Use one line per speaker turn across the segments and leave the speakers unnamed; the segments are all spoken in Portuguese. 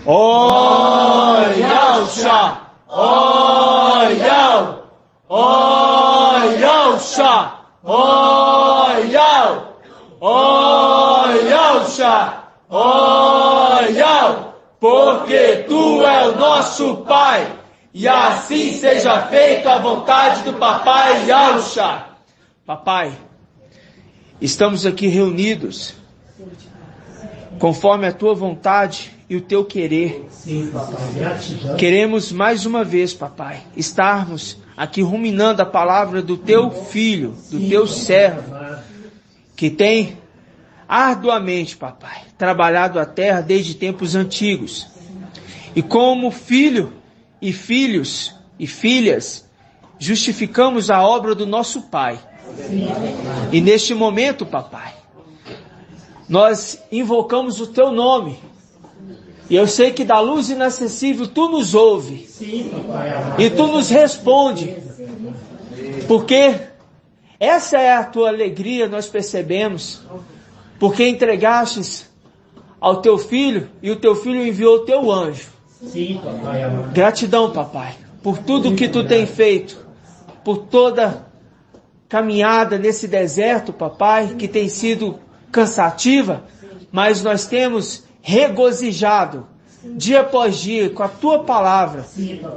Oyalcha, oyal, oyalcha, oyal, oyalcha, oyal, porque tu é o nosso Pai, e assim seja feita a vontade do Papai Yalcha. Papai, estamos aqui reunidos conforme a tua vontade e o teu querer.
Sim, papai. Gratidão.
Queremos mais uma vez, papai, estarmos aqui ruminando a palavra do teu filho, do teu servo, que tem arduamente, papai, trabalhado a terra desde tempos antigos. E como filho e filhos e filhas, justificamos a obra do nosso Pai. E neste momento, papai, nós invocamos o teu nome. E eu sei que da luz inacessível tu nos ouve.
Sim, papai.
E tu nos responde. Porque essa é a tua alegria, nós percebemos. Porque entregastes ao teu filho e o teu filho enviou o teu anjo.
Sim, papai.
Gratidão, papai, por tudo que tu tem feito, por toda caminhada nesse deserto, papai, que tem sido cansativa, mas nós temos regozijado dia após dia com a tua palavra,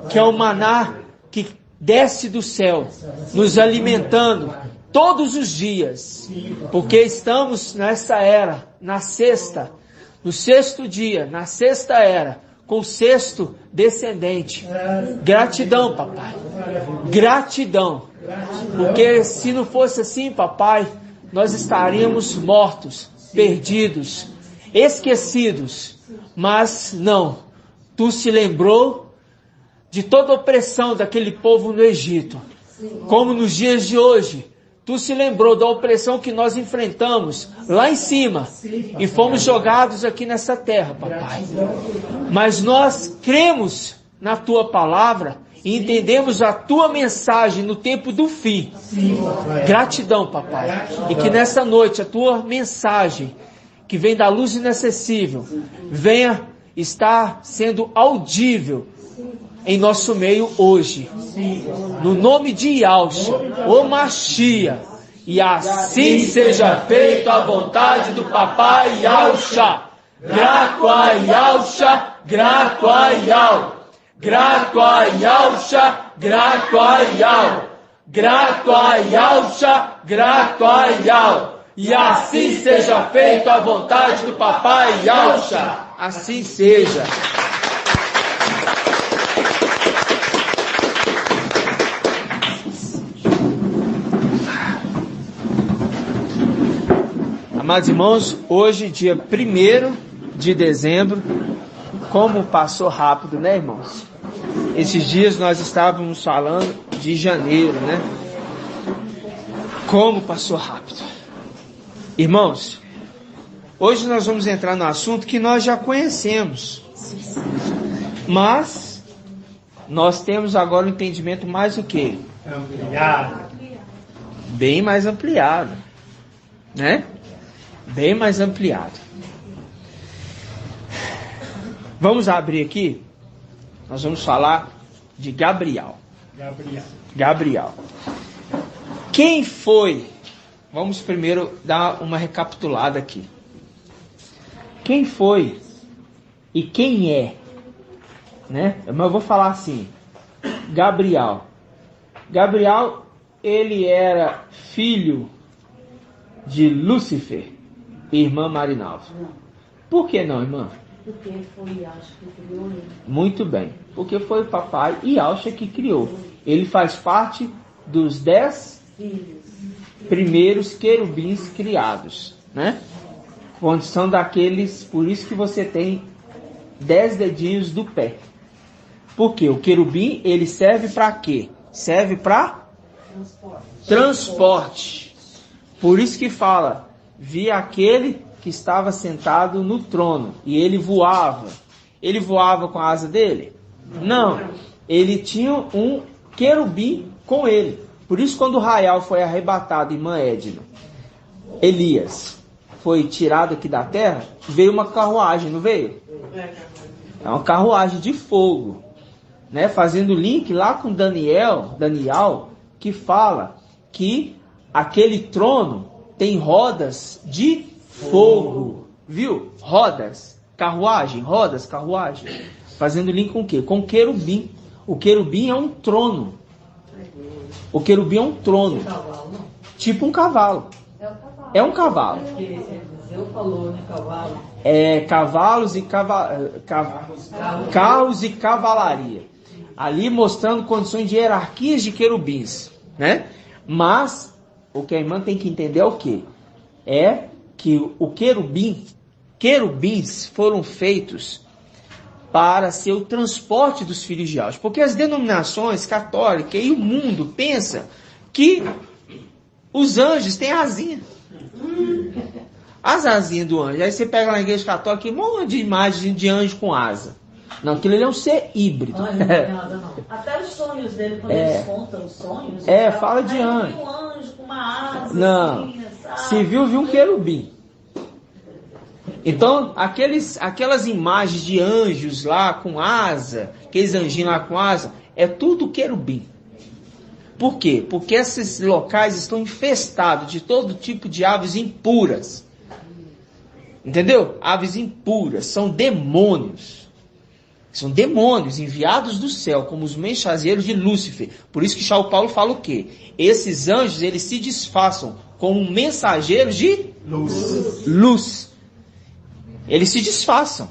que é o maná que desce do céu, nos alimentando todos os dias, porque estamos nessa era, no sexto dia, na sexta era, com o sexto descendente. Gratidão, papai. Gratidão. Porque se não fosse assim, papai, nós estaríamos mortos, perdidos, esquecidos. Mas não. Tu se lembrou de toda a opressão daquele povo no Egito. Como nos dias de hoje. Tu se lembrou da opressão que nós enfrentamos lá em cima e fomos jogados aqui nessa terra, papai. Mas nós cremos na tua palavra e entendemos a tua mensagem no tempo do fim. Gratidão, papai. E que nessa noite a tua mensagem, que vem da luz inacessível, venha estar sendo audível em nosso meio hoje, no nome de Yalcha, o Machia, e assim seja feita a vontade do Papai Yalcha. Grato a Yalcha, grato a Yal, grato a Yalcha, grato a Yal, grato a Yalcha, grato a Yal, e assim seja feita a vontade do Papai Yalcha. Assim seja. Amados irmãos, hoje, dia 1º de dezembro, como passou rápido, né, irmãos? Esses dias nós estávamos falando de janeiro, né? Como passou rápido. Irmãos, hoje nós vamos entrar no assunto que nós já conhecemos. Mas nós temos agora um entendimento mais o quê?
Ampliado.
Bem mais ampliado, né? Bem mais ampliado. Vamos abrir aqui. Nós vamos falar de Gabriel. Gabriel. Quem foi? Vamos primeiro dar uma recapitulada aqui. Quem foi e quem é? Né? Mas eu vou falar assim. Gabriel. Gabriel, ele era filho de Lúcifer e irmã Marinalva. Por que não, irmã?
Porque foi Yalcha que criou ele.
Muito bem. Porque foi o papai Yalcha que criou. Ele faz parte dos 10 primeiros querubins criados, né? Condição daqueles, por isso que você tem 10 dedinhos do pé. Por quê? O querubim, ele serve para quê? Serve para transporte. Por isso que fala, vi aquele que estava sentado no trono, e ele voava. Ele voava com a asa dele? Não. Ele tinha um querubim com ele. Por isso, quando Raial foi arrebatado, irmã Edna, Elias foi tirado aqui da terra, veio uma carruagem, não veio? É uma carruagem de fogo, né? Fazendo link lá com Daniel, que fala que aquele trono tem rodas de fogo, viu? Rodas, carruagem, fazendo link com o quê? Com o querubim. O querubim é um trono. O querubim é um trono, tipo um cavalo. É um cavalo.
Eu falou, né, cavalo?
É cavalos e carros e cavalaria. Ali mostrando condições de hierarquias de querubins, né? Mas o que a irmã tem que entender é o quê? É que o querubins foram feitos para ser o transporte dos filhos de Deus. Porque as denominações católicas e o mundo pensa que os anjos têm asinha. As asinhas do anjo. Aí você pega na igreja católica e um monte de imagem de anjo com asa. Não, aquilo ali é um ser híbrido.
Não tem nada, não. Até os sonhos dele, quando eles contam os sonhos.
Fala de anjo.
Um anjo com uma asa.
Não.
Assim, sabe?
Se viu um querubim. Então, aquelas imagens de anjos lá com asa, aqueles anjinhos lá com asa, é tudo querubim. Por quê? Porque esses locais estão infestados de todo tipo de aves impuras. Entendeu? Aves impuras, são demônios. São demônios enviados do céu, como os mensageiros de Lúcifer. Por isso que São Paulo fala o quê? Esses anjos, eles se disfarçam como mensageiros de luz. Eles se disfarçam.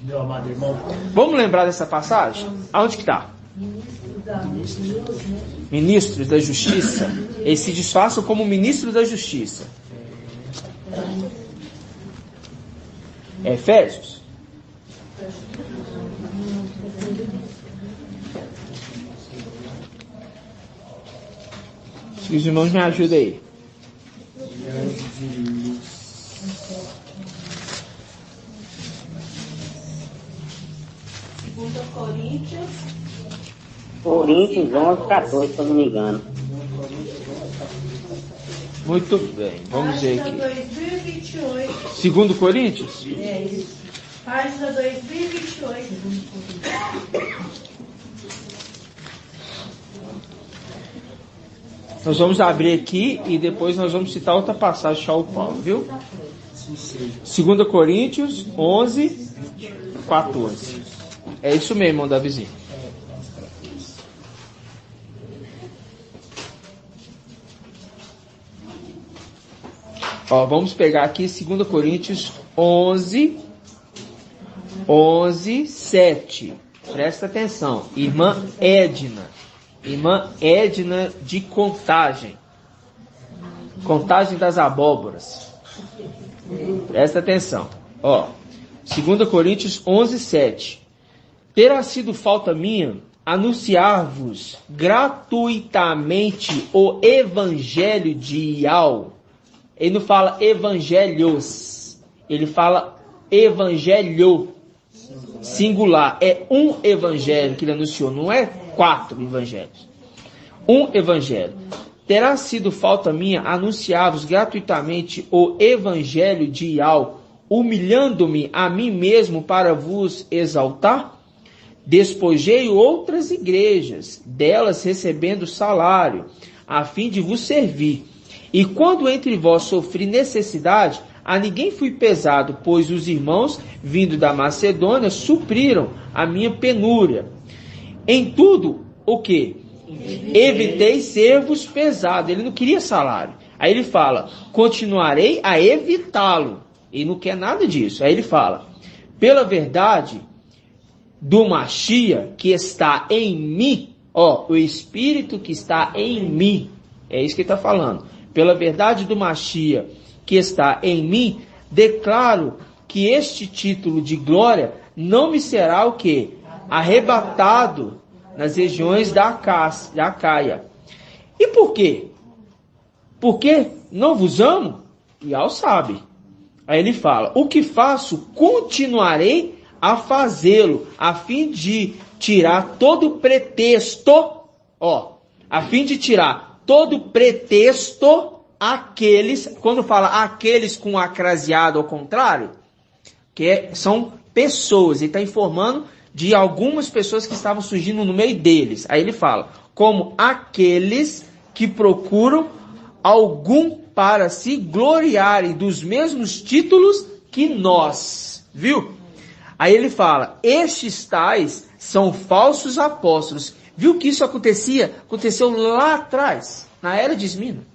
Meu amado irmão.
Vamos lembrar dessa passagem? Aonde que está? Ministros da Justiça. Eles se disfarçam como ministros da Justiça. Efésios. Se os irmãos me ajudem aí.
Coríntios 11, 14, se eu não me engano.
Muito bem, vamos ver
Página
aqui.
2028.
Segundo Coríntios?
É isso. Página 2028.
Nós vamos abrir aqui e depois nós vamos citar outra passagem de São Paulo, viu? 2 Coríntios 11, 14. É isso mesmo, irmão Davizinho. Ó, vamos pegar aqui 2 Coríntios 11, 7. Presta atenção. Irmã Edna de Contagem. Contagem das Abóboras. Presta atenção. Ó, 2 Coríntios 11, 7. Terá sido falta minha anunciar-vos gratuitamente o evangelho de Ial. Ele não fala evangelhos, ele fala evangelho, singular. É um evangelho que ele anunciou, não é 4 evangelhos. Um evangelho. Terá sido falta minha anunciar-vos gratuitamente o evangelho de Ial, humilhando-me a mim mesmo para vos exaltar? Despojei outras igrejas, delas recebendo salário, a fim de vos servir. E quando entre vós sofri necessidade, a ninguém fui pesado, pois os irmãos, vindo da Macedônia, supriram a minha penúria. Em tudo, o quê? Evitei ser-vos pesado. Ele não queria salário. Aí ele fala, continuarei a evitá-lo. Ele não quer nada disso. Aí ele fala, pela verdade do Machia que está em mim, ó, o Espírito que está em mim, é isso que ele está falando. Pela verdade do Machia que está em mim, declaro que este título de glória não me será o quê? Arrebatado nas regiões da Acaia. E por quê? Porque não vos amo? Ial sabe. Aí ele fala, o que faço, continuarei a fazê-lo, a fim de tirar todo pretexto, ó, a fim de tirar todo pretexto aqueles, quando fala aqueles com acraseado ao contrário, são pessoas. Ele está informando de algumas pessoas que estavam surgindo no meio deles. Aí ele fala, como aqueles que procuram algum para se gloriarem dos mesmos títulos que nós. Viu? Aí ele fala, estes tais são falsos apóstolos. Viu que isso aconteceu lá atrás, na era de Esmina.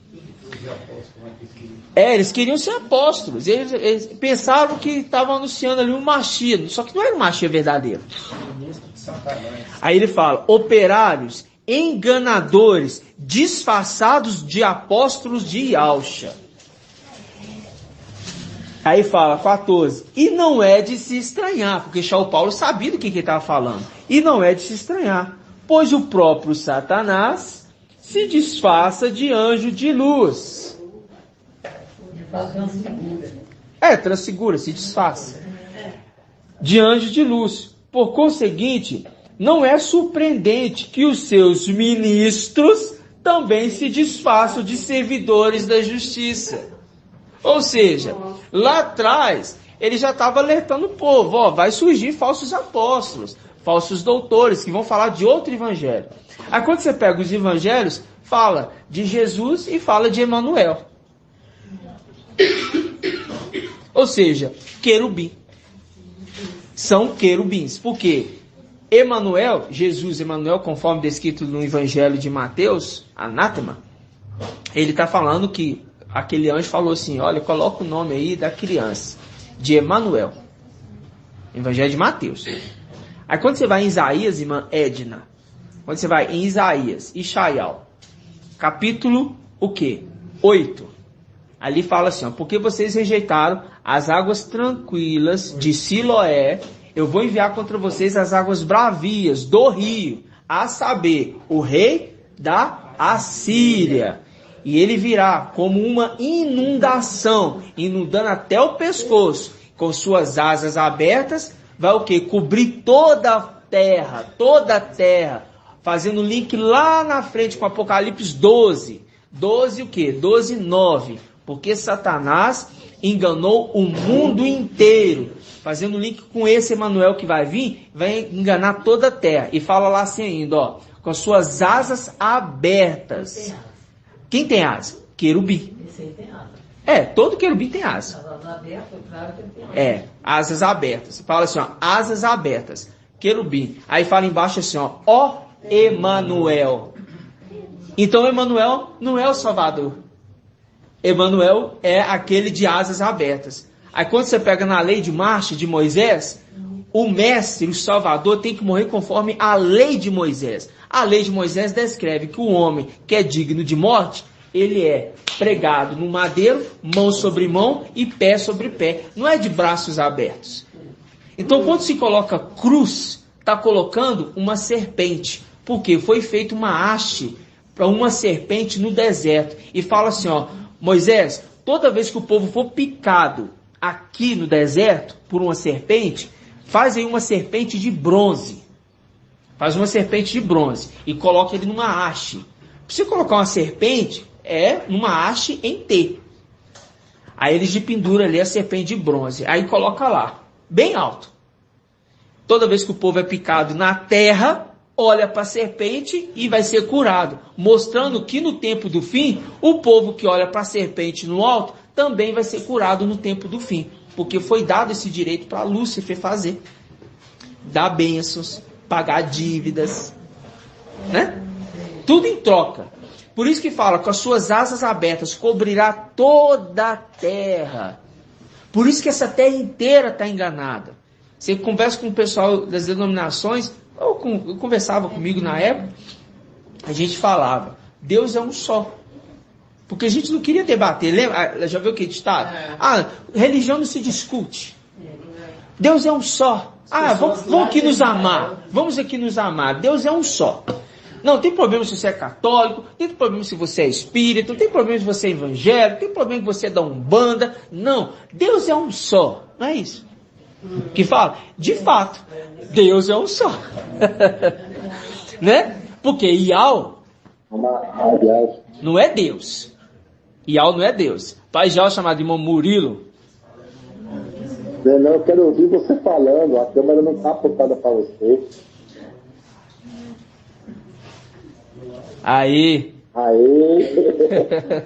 Eles queriam ser apóstolos. Eles pensavam que estavam anunciando ali um Machia, só que não era um Machia verdadeiro. Aí ele fala, operários, enganadores, disfarçados de apóstolos de Yahshua. Aí fala, 14, e não é de se estranhar, porque Shaul Paulo sabia do que ele estava falando. E não é de se estranhar, pois o próprio Satanás se disfarça de anjo de luz. Transfigura, se disfarça. De anjo de luz. Por conseguinte, não é surpreendente que os seus ministros também se disfarçam de servidores da justiça. Ou seja, lá atrás, ele já estava alertando o povo, vai surgir falsos apóstolos, falsos doutores, que vão falar de outro evangelho. Aí quando você pega os evangelhos, fala de Jesus e fala de Emanuel. Ou seja, querubim. São querubins. Por quê? Emanuel, Jesus, Emanuel, conforme descrito no evangelho de Mateus, anátema, ele está falando que aquele anjo falou assim, olha, coloca o nome aí da criança, de Emanuel. Evangelho de Mateus. Aí quando você vai em Isaías, irmã Edna, quando você vai em Isaías, Ishaial, capítulo, o quê? 8. Ali fala assim, porque vocês rejeitaram as águas tranquilas de Siloé, eu vou enviar contra vocês as águas bravias do rio, a saber, o rei da Assíria. E ele virá como uma inundação, inundando até o pescoço, com suas asas abertas, vai o quê? Cobrir toda a terra, fazendo link lá na frente com Apocalipse 12. 12 o quê? 12, 9. Porque Satanás enganou o mundo inteiro, fazendo link com esse Emanuel que vai vir, vai enganar toda a terra. E fala lá assim ainda, com as suas asas abertas. Quem tem asa? Querubim. Todo querubim tem asa. Asas abertas. Fala assim, asas abertas. Querubim. Aí fala embaixo assim, ó Emanuel. Então Emanuel não é o Salvador. Emanuel é aquele de asas abertas. Aí quando você pega na lei de marcha de Moisés, o mestre, o Salvador, tem que morrer conforme a lei de Moisés. A lei de Moisés descreve que o homem que é digno de morte, ele é pregado no madeiro, mão sobre mão e pé sobre pé. Não é de braços abertos. Então, quando se coloca cruz, está colocando uma serpente. Porque foi feita uma haste para uma serpente no deserto. E fala assim, Moisés, toda vez que o povo for picado aqui no deserto por uma serpente, faz aí uma serpente de bronze. Faz uma serpente de bronze e coloca ele numa haste. Para você colocar uma serpente, numa haste em T. Aí eles penduram ali a serpente de bronze. Aí coloca lá, bem alto. Toda vez que o povo é picado na terra, olha para a serpente e vai ser curado. Mostrando que no tempo do fim, o povo que olha para a serpente no alto, também vai ser curado no tempo do fim. Porque foi dado esse direito para Lúcifer fazer. Dar bênçãos, pagar dívidas, né? Tudo em troca. Por isso que fala, com as suas asas abertas, cobrirá toda a terra. Por isso que essa terra inteira está enganada. Você conversa com o pessoal das denominações, eu conversava comigo na época, a gente falava, Deus é um só. Porque a gente não queria debater, lembra? Já viu o que ditado? Religião não se discute. Deus é um só. Vamos aqui nos amar. Vamos aqui nos amar. Deus é um só. Não tem problema se você é católico, tem problema se você é espírita, não tem problema se você é evangélico, tem problema se você é da Umbanda. Não, Deus é um só. Não é isso? Que fala? De fato, Deus é um só. Né? Porque Ial não é Deus. Ial não é Deus. Pai Ial, chamado de irmão Murilo,
Não, eu quero ouvir você falando. A câmera não está apontada para você.
Aí.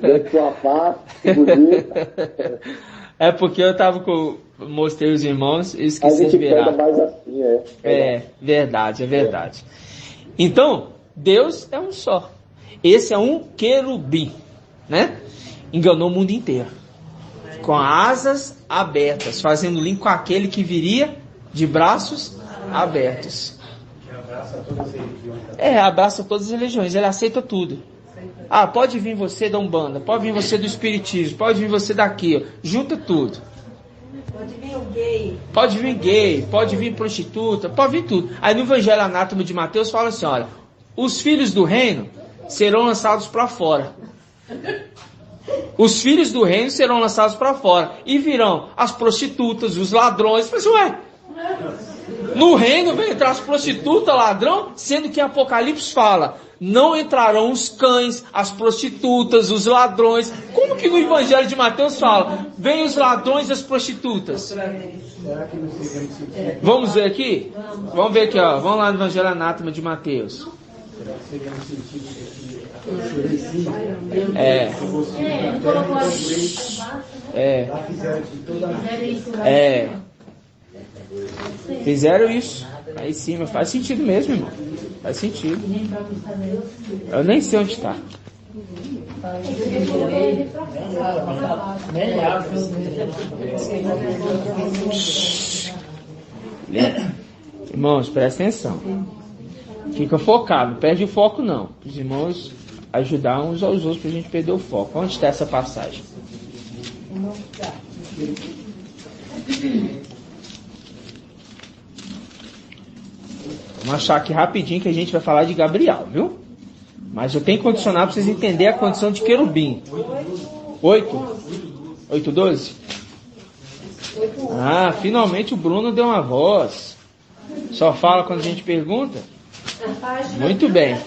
Deu sua paz, que bonita.
É porque eu tava mostrei os irmãos e esqueci de
A gente
virar.
pega mais assim,
É verdade. Então, Deus é um só. Esse é um querubim, né? Enganou o mundo inteiro. Com asas abertas, fazendo link com aquele que viria de braços abertos. Abraça todas as religiões, ele aceita tudo. Ah, pode vir você da Umbanda, pode vir você do Espiritismo, pode vir você daqui, ó. Junta tudo.
Pode vir o gay.
Pode vir gay, pode vir prostituta, pode vir tudo. Aí no Evangelho Anátoma de Mateus fala assim, olha, os filhos do reino serão lançados para fora. Os filhos do reino serão lançados para fora. E virão as prostitutas, os ladrões. Mas ué, no reino vem entrar as prostitutas, ladrão, sendo que Apocalipse fala, não entrarão os cães, as prostitutas, os ladrões. Como que no Evangelho de Mateus fala, vem os ladrões e as prostitutas? Vamos ver aqui? Vamos ver aqui, ó. Vamos lá no Evangelho Anátoma de Mateus. Fizeram isso. Aí sim, mas faz sentido mesmo, irmão. Faz sentido. Eu nem sei onde está. Irmãos, presta atenção. Fica focado, não perde o foco não. Os irmãos ajudar uns aos outros para a gente perder o foco. Onde está essa passagem? Vamos achar aqui rapidinho que a gente vai falar de Gabriel, viu? Mas eu tenho que condicionar para vocês entenderem a condição de querubim. 8:12? Ah, finalmente o Bruno deu uma voz. Só fala quando a gente pergunta? Muito bem.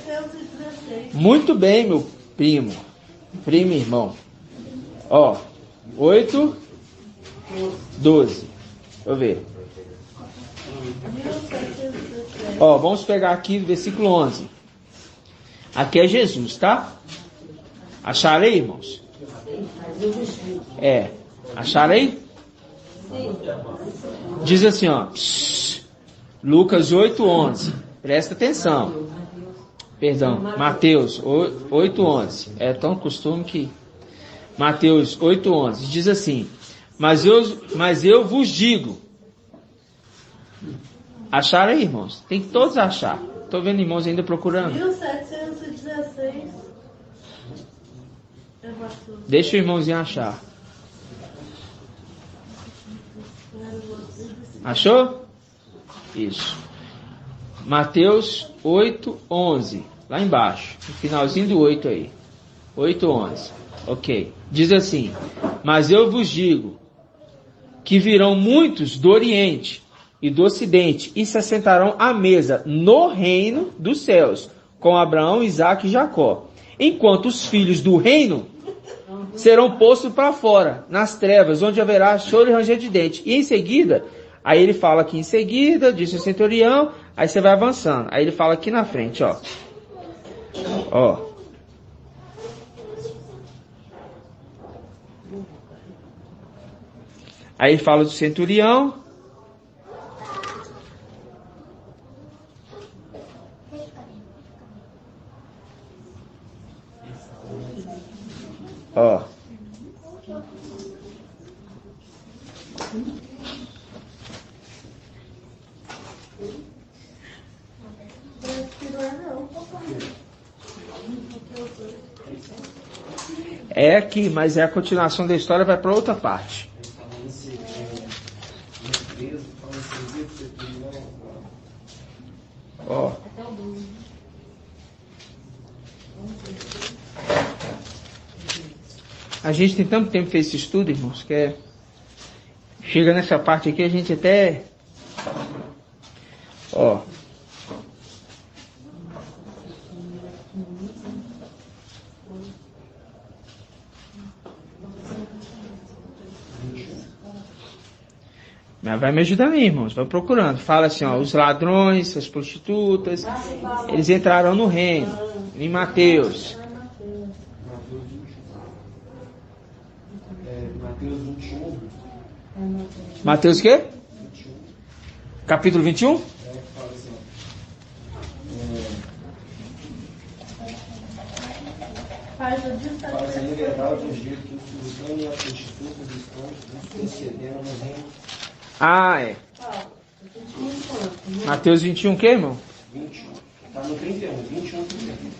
Muito bem, meu primo e irmão. Ó, 8:12. Deixa eu ver. Ó, vamos pegar aqui o versículo 11. Aqui é Jesus, tá? Acharam aí, irmãos? Acharam aí? Diz assim, ó. Lucas 8:11. Presta atenção. Perdão, Mateus 8:11. É tão costume que... Mateus 8:11. Diz assim. Mas eu vos digo. Acharam aí, irmãos? Tem que todos achar. Estou vendo irmãos ainda procurando.
1716.
Deixa o irmãozinho achar. Achou? Isso. Mateus 8:11. Lá embaixo. No finalzinho do 8 aí. 8:11. Ok. Diz assim. Mas eu vos digo que virão muitos do Oriente e do Ocidente, e se assentarão à mesa no reino dos céus, com Abraão, Isaque e Jacó. Enquanto os filhos do reino serão postos para fora, nas trevas, onde haverá choro e ranger de dente. E em seguida, aí ele fala aqui em seguida, disse o centurião, aí você vai avançando. Aí ele fala aqui na frente, ó. Ó. Aí ele fala do centurião. Ó. É aqui, mas é a continuação da história, vai para outra parte. Ó. A gente tem tanto tempo que fez esse estudo, irmãos, que chega nessa parte aqui, a gente até... Ó. Mas vai me ajudando aí, irmãos. Vai procurando. Fala assim, ó, os ladrões, as prostitutas, eles entrarão no reino. Em Mateus.
Mateus 21.
Mateus o quê? Capítulo 21?
Fala assim, faz a liberdade do jeito que o sultão e a prostituta estão precedendo no reino.
Ah, é. Mateus 21 o quê, irmão?
21. Está no 31. 21, 31.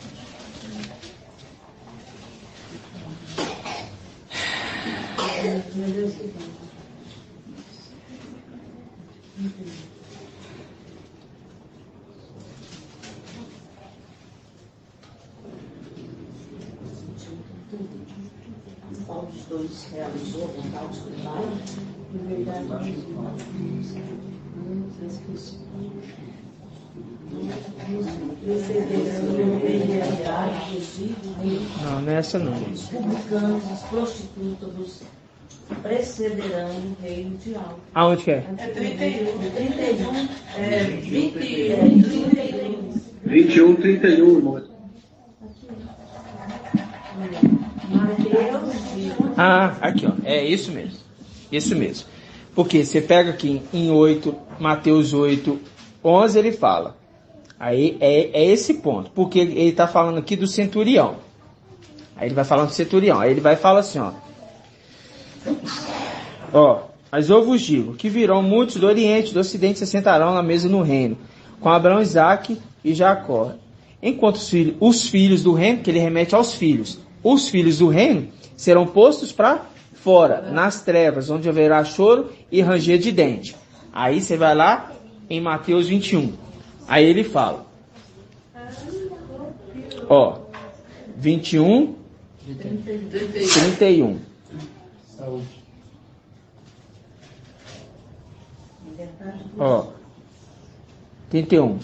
Qual dos dois realizou a vontade do Pai? Em verdade,
Não, não é essa não.
os publicanos, os prostitutas precederão o reino de alto.
Aonde que é?
É 31. 31.
21, 31, irmão.
Ah, aqui, ó. É isso mesmo. Isso mesmo. Porque você pega aqui em 8, Mateus 8, 11, ele fala. Aí é esse ponto. Porque ele está falando aqui do centurião. Aí ele vai falando do centurião. Aí ele vai falar assim, ó. Ó, mas eu vos digo que virão muitos do Oriente e do Ocidente se sentarão na mesa no reino, com Abraão, Isaque e Jacó. Enquanto os filhos do reino, que ele remete aos filhos, os filhos do reino serão postos para fora, nas trevas, onde haverá choro e ranger de dente. Aí você vai lá em Mateus 21. Aí ele fala. Ó, 21, 31.
Saúde.
Ó, 31.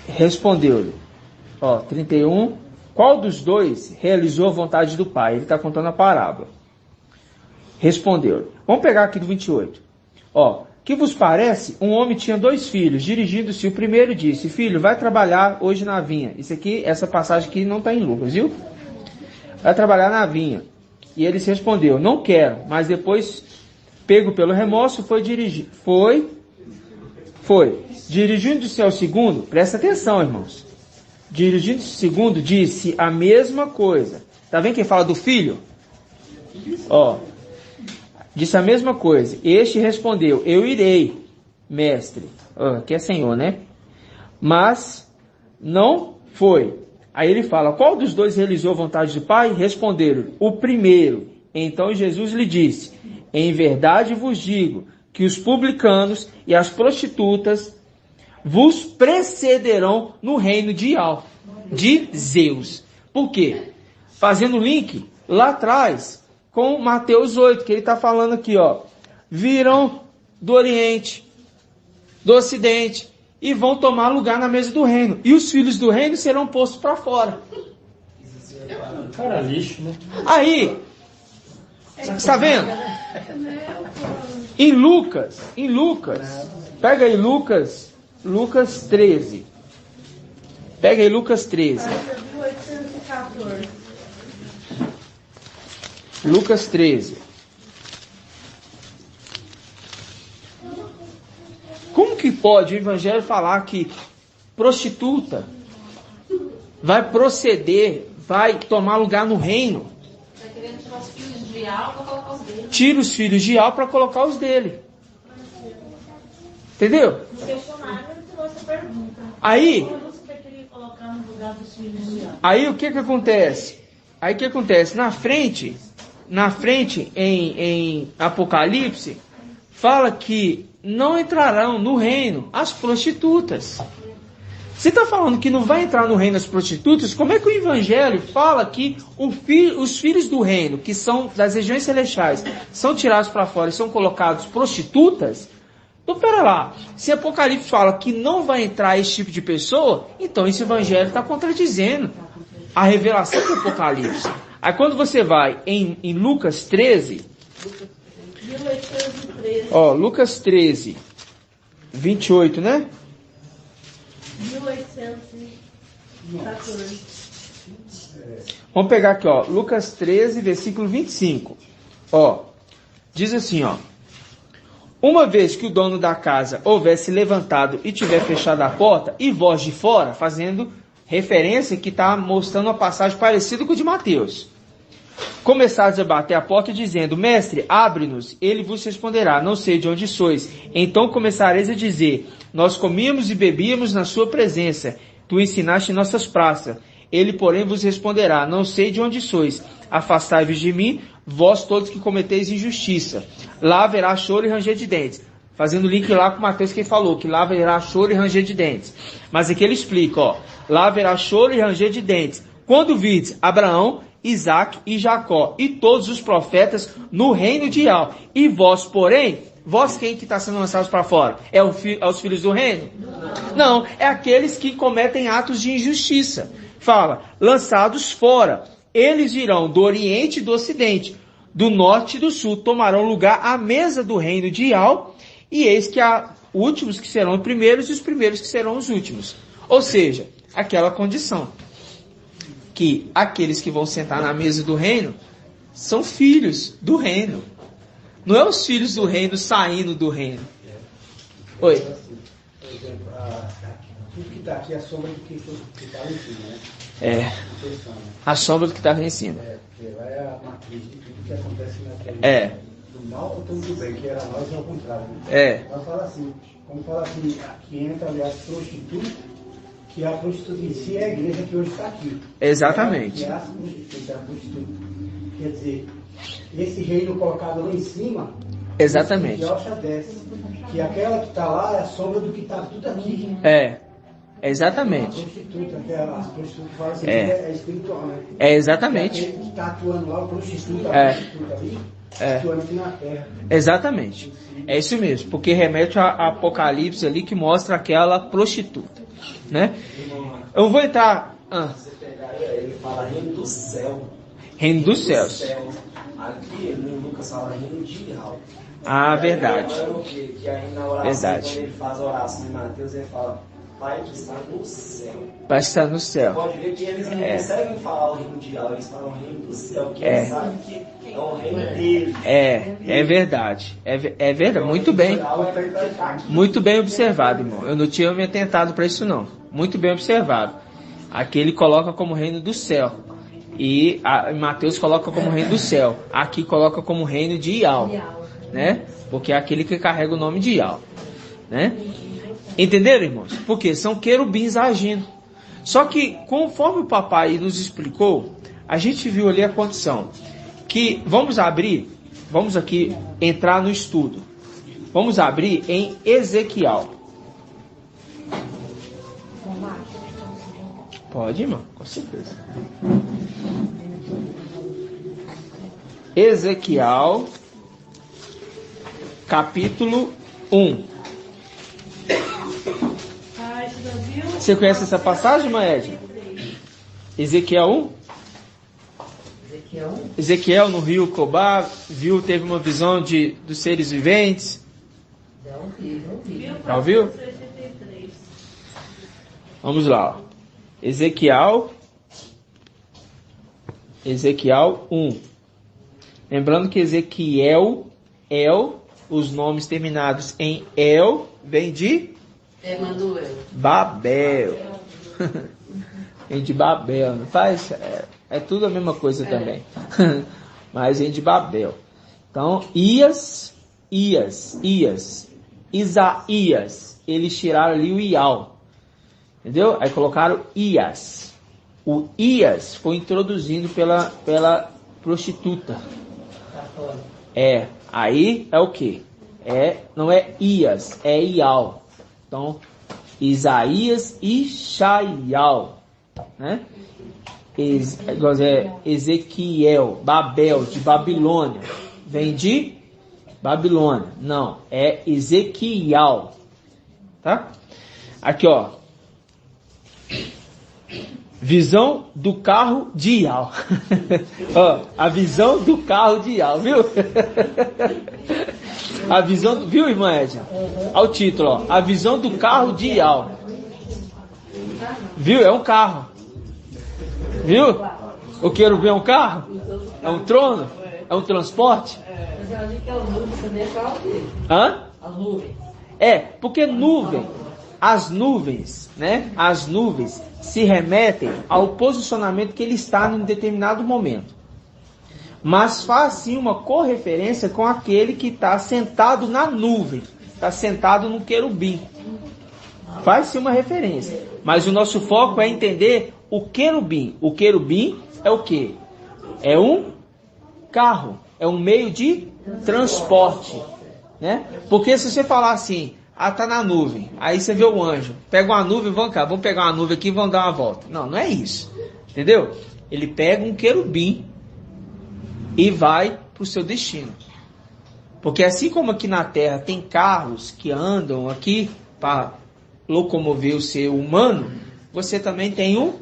Respondeu-lhe. Ó, 31. Qual dos dois realizou a vontade do Pai? Ele está contando a parábola. Respondeu-lhe. Vamos pegar aqui do 28. Ó, que vos parece? Um homem tinha 2 filhos. Dirigindo-se, o primeiro disse: Filho, vai trabalhar hoje na vinha. Isso aqui, essa passagem aqui não está em Lucas, viu? Vai trabalhar na vinha. E ele respondeu: Não quero. Mas depois, pego pelo remorso, foi dirigir. Foi. Dirigindo-se ao segundo, presta atenção, irmãos. Dirigindo-se ao segundo, disse a mesma coisa. Tá vendo quem fala do filho? Ó. Disse a mesma coisa. Este respondeu: Eu irei, mestre. Que é senhor, né? Mas não foi. Aí ele fala: Qual dos dois realizou a vontade do Pai? Responderam: O primeiro. Então Jesus lhe disse: Em verdade vos digo que os publicanos e as prostitutas vos precederão no reino de Zeus. Por quê? Fazendo link lá atrás com Mateus 8, que ele está falando aqui, ó. Virão do Oriente, do Ocidente, e vão tomar lugar na mesa do reino. E os filhos do reino serão postos para fora.
Cara, lixo, né?
Aí, está vendo? Em Lucas, pega aí Lucas 13. Pega aí Lucas 13.
1814.
Lucas 13. Como que pode o Evangelho falar que prostituta vai proceder, vai tomar lugar no reino?
Está querendo tirar os filhos de alma para colocar os dele.
Tira os filhos de Al para colocar os dele. Entendeu?
No questionário ele tirou essa pergunta.
Aí,
Como você queria colocar no lugar dos filhos de Alma?
aí o que acontece? Aí o que acontece? Na frente em Apocalipse, fala que não entrarão no reino as prostitutas. Você está falando que não vai entrar no reino as prostitutas? Como é que o Evangelho fala que os filhos do reino, que são das regiões celestiais, são tirados para fora e são colocados prostitutas? Então, pera lá. Se Apocalipse fala que não vai entrar esse tipo de pessoa, então esse Evangelho está contradizendo a revelação do Apocalipse. Aí quando você vai em Lucas 13,
1813.
Ó, Lucas 13, 28, né?
1814.
Vamos pegar aqui, ó, Lucas 13, versículo 25. Ó, diz assim, ó. Uma vez que o dono da casa houvesse levantado e tiver fechado a porta, e vós de fora, fazendo referência que está mostrando uma passagem parecida com a de Mateus. Começares a bater a porta dizendo, mestre, abre-nos, ele vos responderá, não sei de onde sois. Então começareis a dizer, nós comíamos e bebíamos na sua presença, tu ensinaste em nossas praças. Ele, porém, vos responderá, não sei de onde sois, afastai-vos de mim, vós todos que cometeis injustiça. Lá haverá choro e ranger de dentes. Fazendo link lá com Mateus que falou, que lá haverá choro e ranger de dentes. Mas aqui ele explica, ó, lá haverá choro e ranger de dentes. Quando vides Abraão, Isaque e Jacó, e todos os profetas no reino de Al. E vós, porém, vós quem que está sendo lançados para fora? É os filhos do reino? Não, é aqueles que cometem atos de injustiça. Fala, lançados fora. Eles virão do oriente e do ocidente, do norte e do sul, tomarão lugar à mesa do reino de Al, e eis que há últimos que serão os primeiros e os primeiros que serão os últimos. Ou seja, aquela condição que aqueles que vão sentar na mesa do reino são filhos do reino. Não é os filhos do reino saindo do reino. Oi.
Por exemplo, tudo que está aqui é a sombra do que está lá em cima, né?
É, a sombra do que estava em cima.
Porque lá é a matriz de tudo que acontece naquele do mal ou do bem, que era nós ao contrário. Né? Ela fala assim, como fala assim, que entra, aliás, prostituta, que a prostituta em si é a igreja que hoje está aqui.
Exatamente.
Que é a prostituta. Quer dizer, esse reino colocado lá em cima,
exatamente.
Que aquela que está lá é a sombra do que está tudo aqui.
Exatamente.
A prostituta, que fala assim, é espiritual, né?
Exatamente.
Aquele que está atuando lá, o prostituta ali, atuando aqui na terra.
Exatamente. É isso mesmo, porque remete a Apocalipse ali que mostra aquela prostituta, né? Eu vou entrar...
Você pegar ele fala reino do céu.
Reino dos céus.
Aqui no Lucas fala reino de Al.
Ah, verdade.
Que aí na oração,
verdade.
quando ele faz a oração em Mateus, ele fala Pai que está no céu.
Pai que está no céu.
Pode ver que eles não conseguem falar o reino de Al, eles falam o reino do céu, porque eles sabem que é o reino deles.
É verdade. É verdade. Muito bem. Muito bem observado, irmão. Eu não tinha me atentado para isso, não. Muito bem observado. Aqui ele coloca como reino do céu. E Mateus coloca como reino do céu. Aqui coloca como reino de Ial, né? Porque é aquele que carrega o nome de Ial, né? Entenderam, irmãos? Porque são querubins agindo. Só que, conforme o papai nos explicou, a gente viu ali a condição que vamos aqui entrar no estudo. Vamos abrir em Ezequiel. Pode, irmão, com certeza. Ezequiel, capítulo 1. Você conhece essa passagem, Maed? Ezequiel 1? Ezequiel no rio Cobá, teve uma visão dos seres viventes. Já ouviu? Vamos lá. Ezequiel 1. Lembrando que Ezequiel, os nomes terminados em El, vem de Babel. Vem de Babel, não faz? É tudo a mesma coisa também. Mas vem de Babel. Então, Isaías, eles tiraram ali o Ial. Entendeu? Aí colocaram Ias. O Ias foi introduzido pela prostituta. Aí é o que? Não é Ias, é Ial. Então, Isaías e Shaial, né? Ezequiel, Babel, de Babilônia. Vem de Babilônia. Não, é Ezequiel. Tá? Aqui, ó. Visão do carro de Ial. Ó, a visão do carro de Ial, viu? A visão, viu, irmã Edna? Olha o título, ó. A visão do carro de Ial. Viu? É um carro. Viu? O querubim é um carro? É um trono? É um transporte?
Mas ela diz que é o nuvem também é para o
Hã?
a nuvem.
É, porque nuvem, as nuvens, né? As nuvens se remetem ao posicionamento que ele está em um determinado momento. Mas faz sim uma correferência com aquele que está sentado na nuvem, está sentado no querubim. Faz sim uma referência. Mas o nosso foco é entender o querubim. O querubim é o quê? É um carro, é um meio de transporte, né? Porque se você falar assim, tá na nuvem, aí você vê o anjo, pega uma nuvem, vamos pegar uma nuvem aqui e vamos dar uma volta. Não, não é isso, entendeu? Ele pega um querubim e vai para o seu destino. Porque assim como aqui na Terra tem carros que andam aqui para locomover o ser humano, você também tem um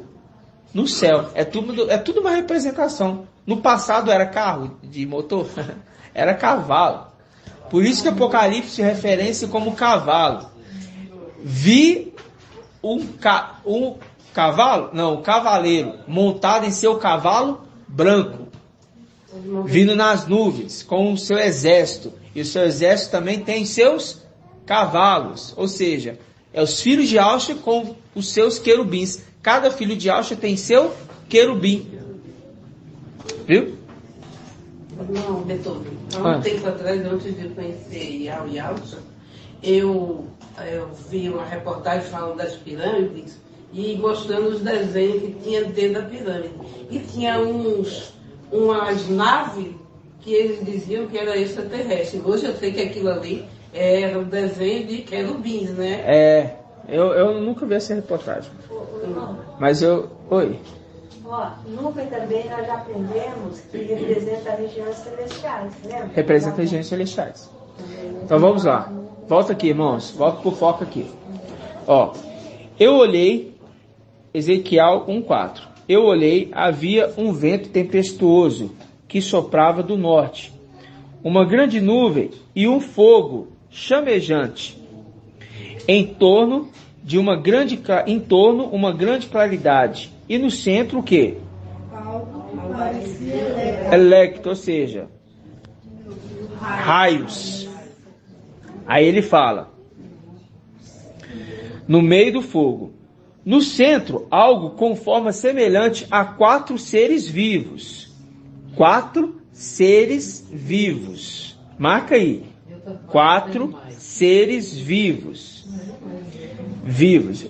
no céu. É tudo uma representação. No passado era carro de motor, era cavalo. Por isso que Apocalipse referência como cavalo. Vi um cavaleiro montado em seu cavalo branco, vindo nas nuvens com o seu exército. E o seu exército também tem seus cavalos. Ou seja, é os filhos de Alxa com os seus querubins. Cada filho de Alxa tem seu querubim. Viu?
Não, Beethoven. Há um tempo atrás, antes de conhecer Ial e Alxa, eu vi uma reportagem falando das pirâmides e mostrando os desenhos que tinha dentro da pirâmide. E tinha umas naves que eles diziam que era extraterrestre. Hoje eu sei que aquilo ali era um desenho de querubins, né?
Eu nunca vi essa reportagem. Mas eu... Oi.
Ó, nuvem também nós já aprendemos que representa regiões celestiais, lembra?
Representa regiões celestiais. Então vamos lá. Volta aqui, irmãos. Volta pro foco aqui. Ó, eu olhei, Ezequiel 1:4. Eu olhei, havia um vento tempestuoso que soprava do norte, uma grande nuvem e um fogo chamejante. Em torno uma grande claridade. E no centro o quê? Electro, ou seja, raios. Aí ele fala, no meio do fogo. No centro, algo com forma semelhante a 4 seres vivos. 4 seres vivos. Marca aí. 4 seres vivos.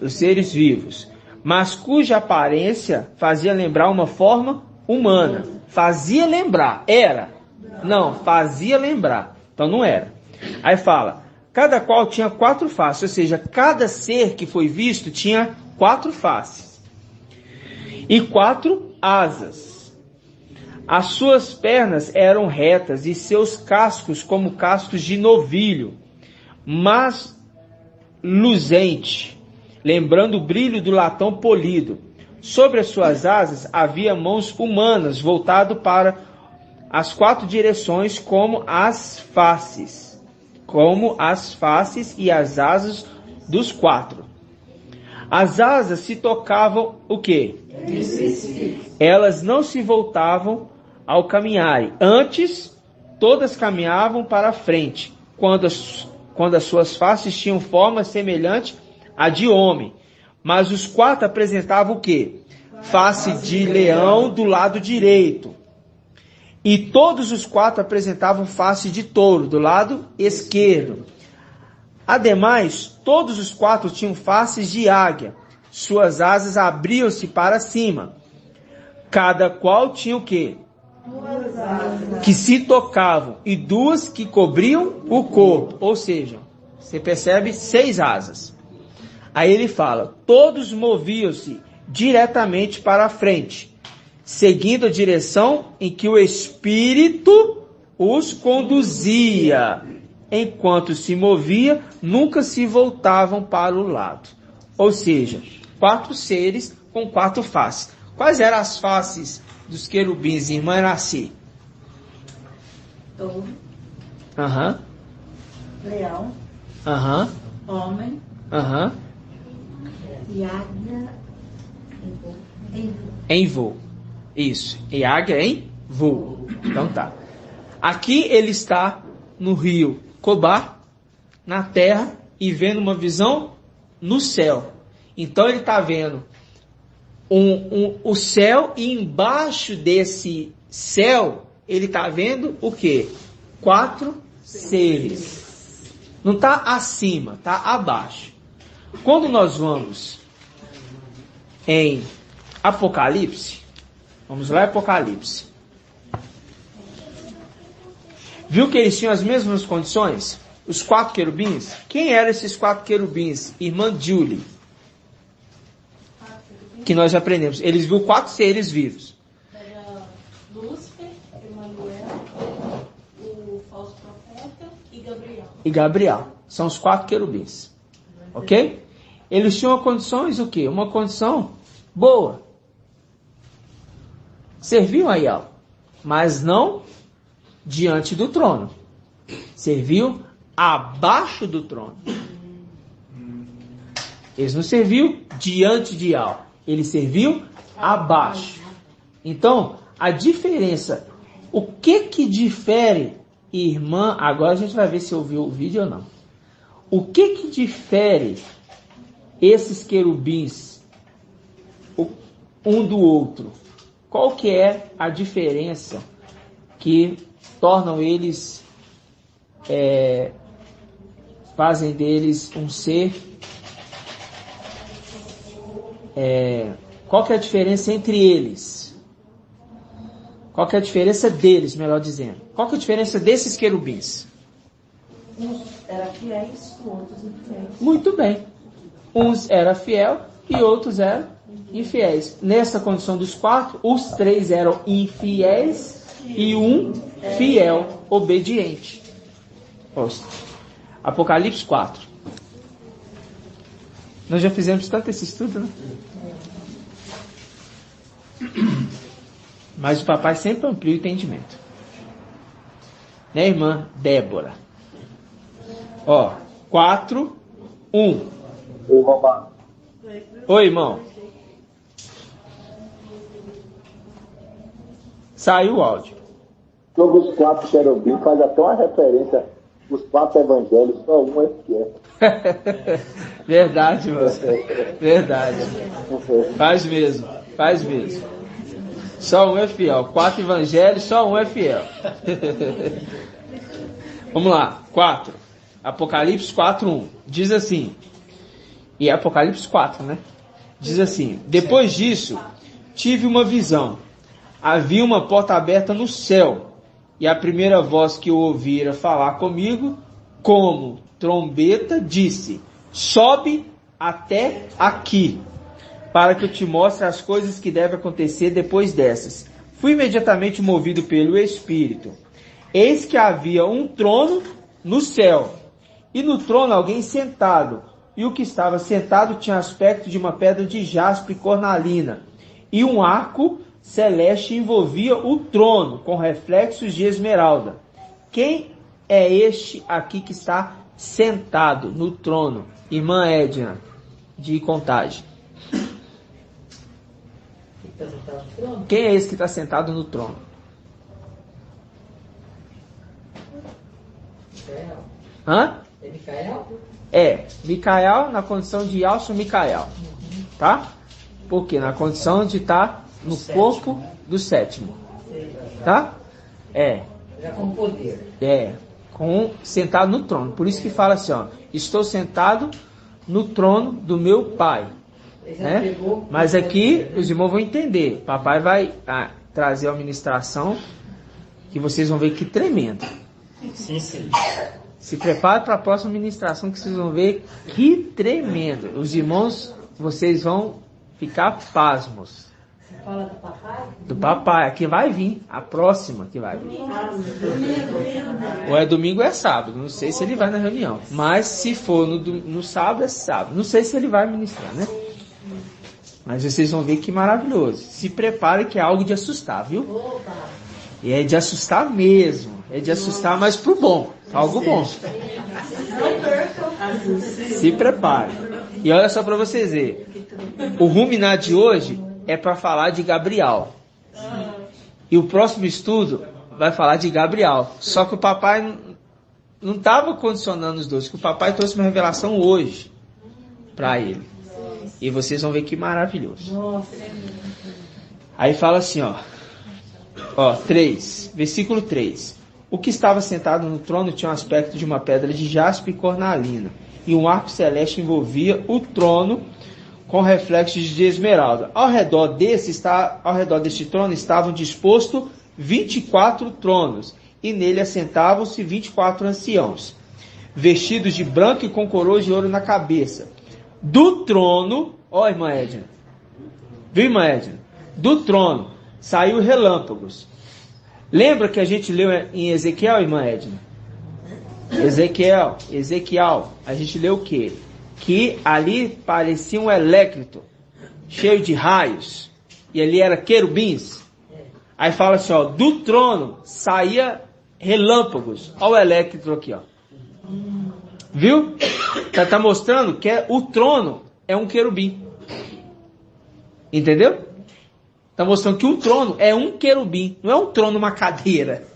Os seres vivos. Mas cuja aparência fazia lembrar uma forma humana. Fazia lembrar. Era? Não, fazia lembrar. Então não era. Aí fala, cada qual tinha 4 faces. Ou seja, cada ser que foi visto tinha 4 faces. E 4 asas. As suas pernas eram retas e seus cascos como cascos de novilho, mas luzente, lembrando o brilho do latão polido. Sobre as suas asas havia mãos humanas, voltado para as 4 direções, como as faces e as asas dos 4. As asas se tocavam o quê? Elas não se voltavam ao caminharem. Antes, todas caminhavam para a frente, quando as suas faces tinham forma semelhante à de homem. Mas os 4 apresentavam o quê? Face de leão do lado direito. E todos os 4 apresentavam face de touro do lado esquerdo. Ademais, todos os 4 tinham faces de águia. Suas asas abriam-se para cima. Cada qual tinha o quê? 2 asas. Que se tocavam. E 2 que cobriam o corpo. Ou seja, você percebe 6 asas. Aí ele fala, todos moviam-se diretamente para a frente, seguindo a direção em que o Espírito os conduzia. Enquanto se movia, nunca se voltavam para o lado. Ou seja, 4 seres com 4 faces. Quais eram as faces dos querubins, irmã Iraci?
Touro,
Aham,
leão,
aham,
homem
aham.
e águia em voo.
Em voo. Isso. E águia em voo. Então tá. Aqui ele está no rio Cobar, na terra, e vendo uma visão no céu. Então ele está vendo o céu, e embaixo desse céu ele está vendo o quê? 4 seres. Não está acima, está abaixo. Quando nós vamos em Apocalipse, vamos lá, Apocalipse. Viu que eles tinham as mesmas condições? Os 4 querubins? Quem eram esses 4 querubins? Irmã Julie. Que nós aprendemos. Eles viram 4 seres vivos.
Era Lúcifer, Emanuel, o falso profeta e Gabriel.
E Gabriel. São os 4 querubins. Ok? Eles tinham condições o quê? Uma condição boa. Serviam a Yahweh, mas não diante do trono. Serviam abaixo do trono. Eles não serviam diante de Yahweh. Eles serviam abaixo. Então, a diferença, o que difere, irmã, agora a gente vai ver se ouviu o vídeo ou não. O que difere esses querubins um do outro? Qual que é a diferença que tornam eles, fazem deles um ser? Qual que é a diferença entre eles? Qual que é a diferença deles, melhor dizendo? Qual que é a diferença desses querubins?
Uns eram fiéis, outros infiéis.
Muito bem. Uns eram fiel e outros eram infiéis. Nessa condição dos 4, os 3 eram infiéis e um fiel, obediente. Apocalipse 4. Nós já fizemos tanto esse estudo, né? Mas o papai sempre amplia o entendimento. Né, irmã Débora? 4, 1. Oi, irmão. Saiu o áudio.
Sobre os 4 querubins, faz até uma referência. Os 4 evangelhos, só um é fiel.
Verdade, mano. Verdade. Faz mesmo. Só um é fiel. 4 evangelhos, só um é fiel. Vamos lá. 4. Apocalipse 4, 1. Diz assim. E é Apocalipse 4, né? Diz assim. Depois disso, tive uma visão. Havia uma porta aberta no céu. E a primeira voz que eu ouvira falar comigo, como trombeta, disse: sobe até aqui, para que eu te mostre as coisas que devem acontecer depois dessas. Fui imediatamente movido pelo Espírito. Eis que havia um trono no céu, e no trono alguém sentado, e o que estava sentado tinha aspecto de uma pedra de jaspe e cornalina, e um arco celeste envolvia o trono, com reflexos de esmeralda. Quem é este aqui que está sentado no trono? Irmã Edna, de Contagem. Quem é esse que está sentado no trono? Hã?
É Micael?
É, Micael na condição de Alço Micael. Tá? Por quê? Na condição de estar no corpo do sétimo. Tá?
Já com poder.
Sentado no trono. Por isso que fala assim, ó. Estou sentado no trono do meu pai. Né? Mas aqui os irmãos vão entender. Papai vai trazer a ministração que vocês vão ver que tremendo.
Sim, sim.
Se prepare para a próxima ministração que vocês vão ver que tremendo. Os irmãos, vocês vão ficar pasmos.
Você fala do papai?
Do papai. Aqui vai vir. A próxima que vai vir. Ou é domingo ou é sábado. Não sei se ele vai na reunião. Mas se for no sábado, é sábado. Não sei se ele vai ministrar, né? Mas vocês vão ver que maravilhoso. Se prepare que é algo de assustar, viu? E é de assustar mesmo. É de assustar, mas pro bom. Algo bom. Se prepare. E olha só para vocês verem. O Ruminar de hoje é para falar de Gabriel. E o próximo estudo vai falar de Gabriel. Só que o papai não estava condicionando os dois. Que o papai trouxe uma revelação hoje para ele. E vocês vão ver que maravilhoso. Aí fala assim, ó. 3, versículo 3. O que estava sentado no trono tinha um aspecto de uma pedra de jaspe e cornalina, e um arco celeste envolvia o trono com reflexos de esmeralda. Ao redor deste trono estavam dispostos 24 tronos, e nele assentavam-se 24 anciãos, vestidos de branco e com coroas de ouro na cabeça. Do trono, irmã Edna, viu, irmã Edna? Do trono saiu relâmpagos. Lembra que a gente leu em Ezequiel, irmã Edna? Ezequiel, a gente leu o quê? Que ali parecia um elécrito, cheio de raios, e ali era querubins. Aí fala assim, do trono saía relâmpagos. Olha o elécrito aqui, viu? Tá mostrando que o trono é um querubim. Entendeu? Está mostrando que o trono é um querubim, não é um trono, uma cadeira.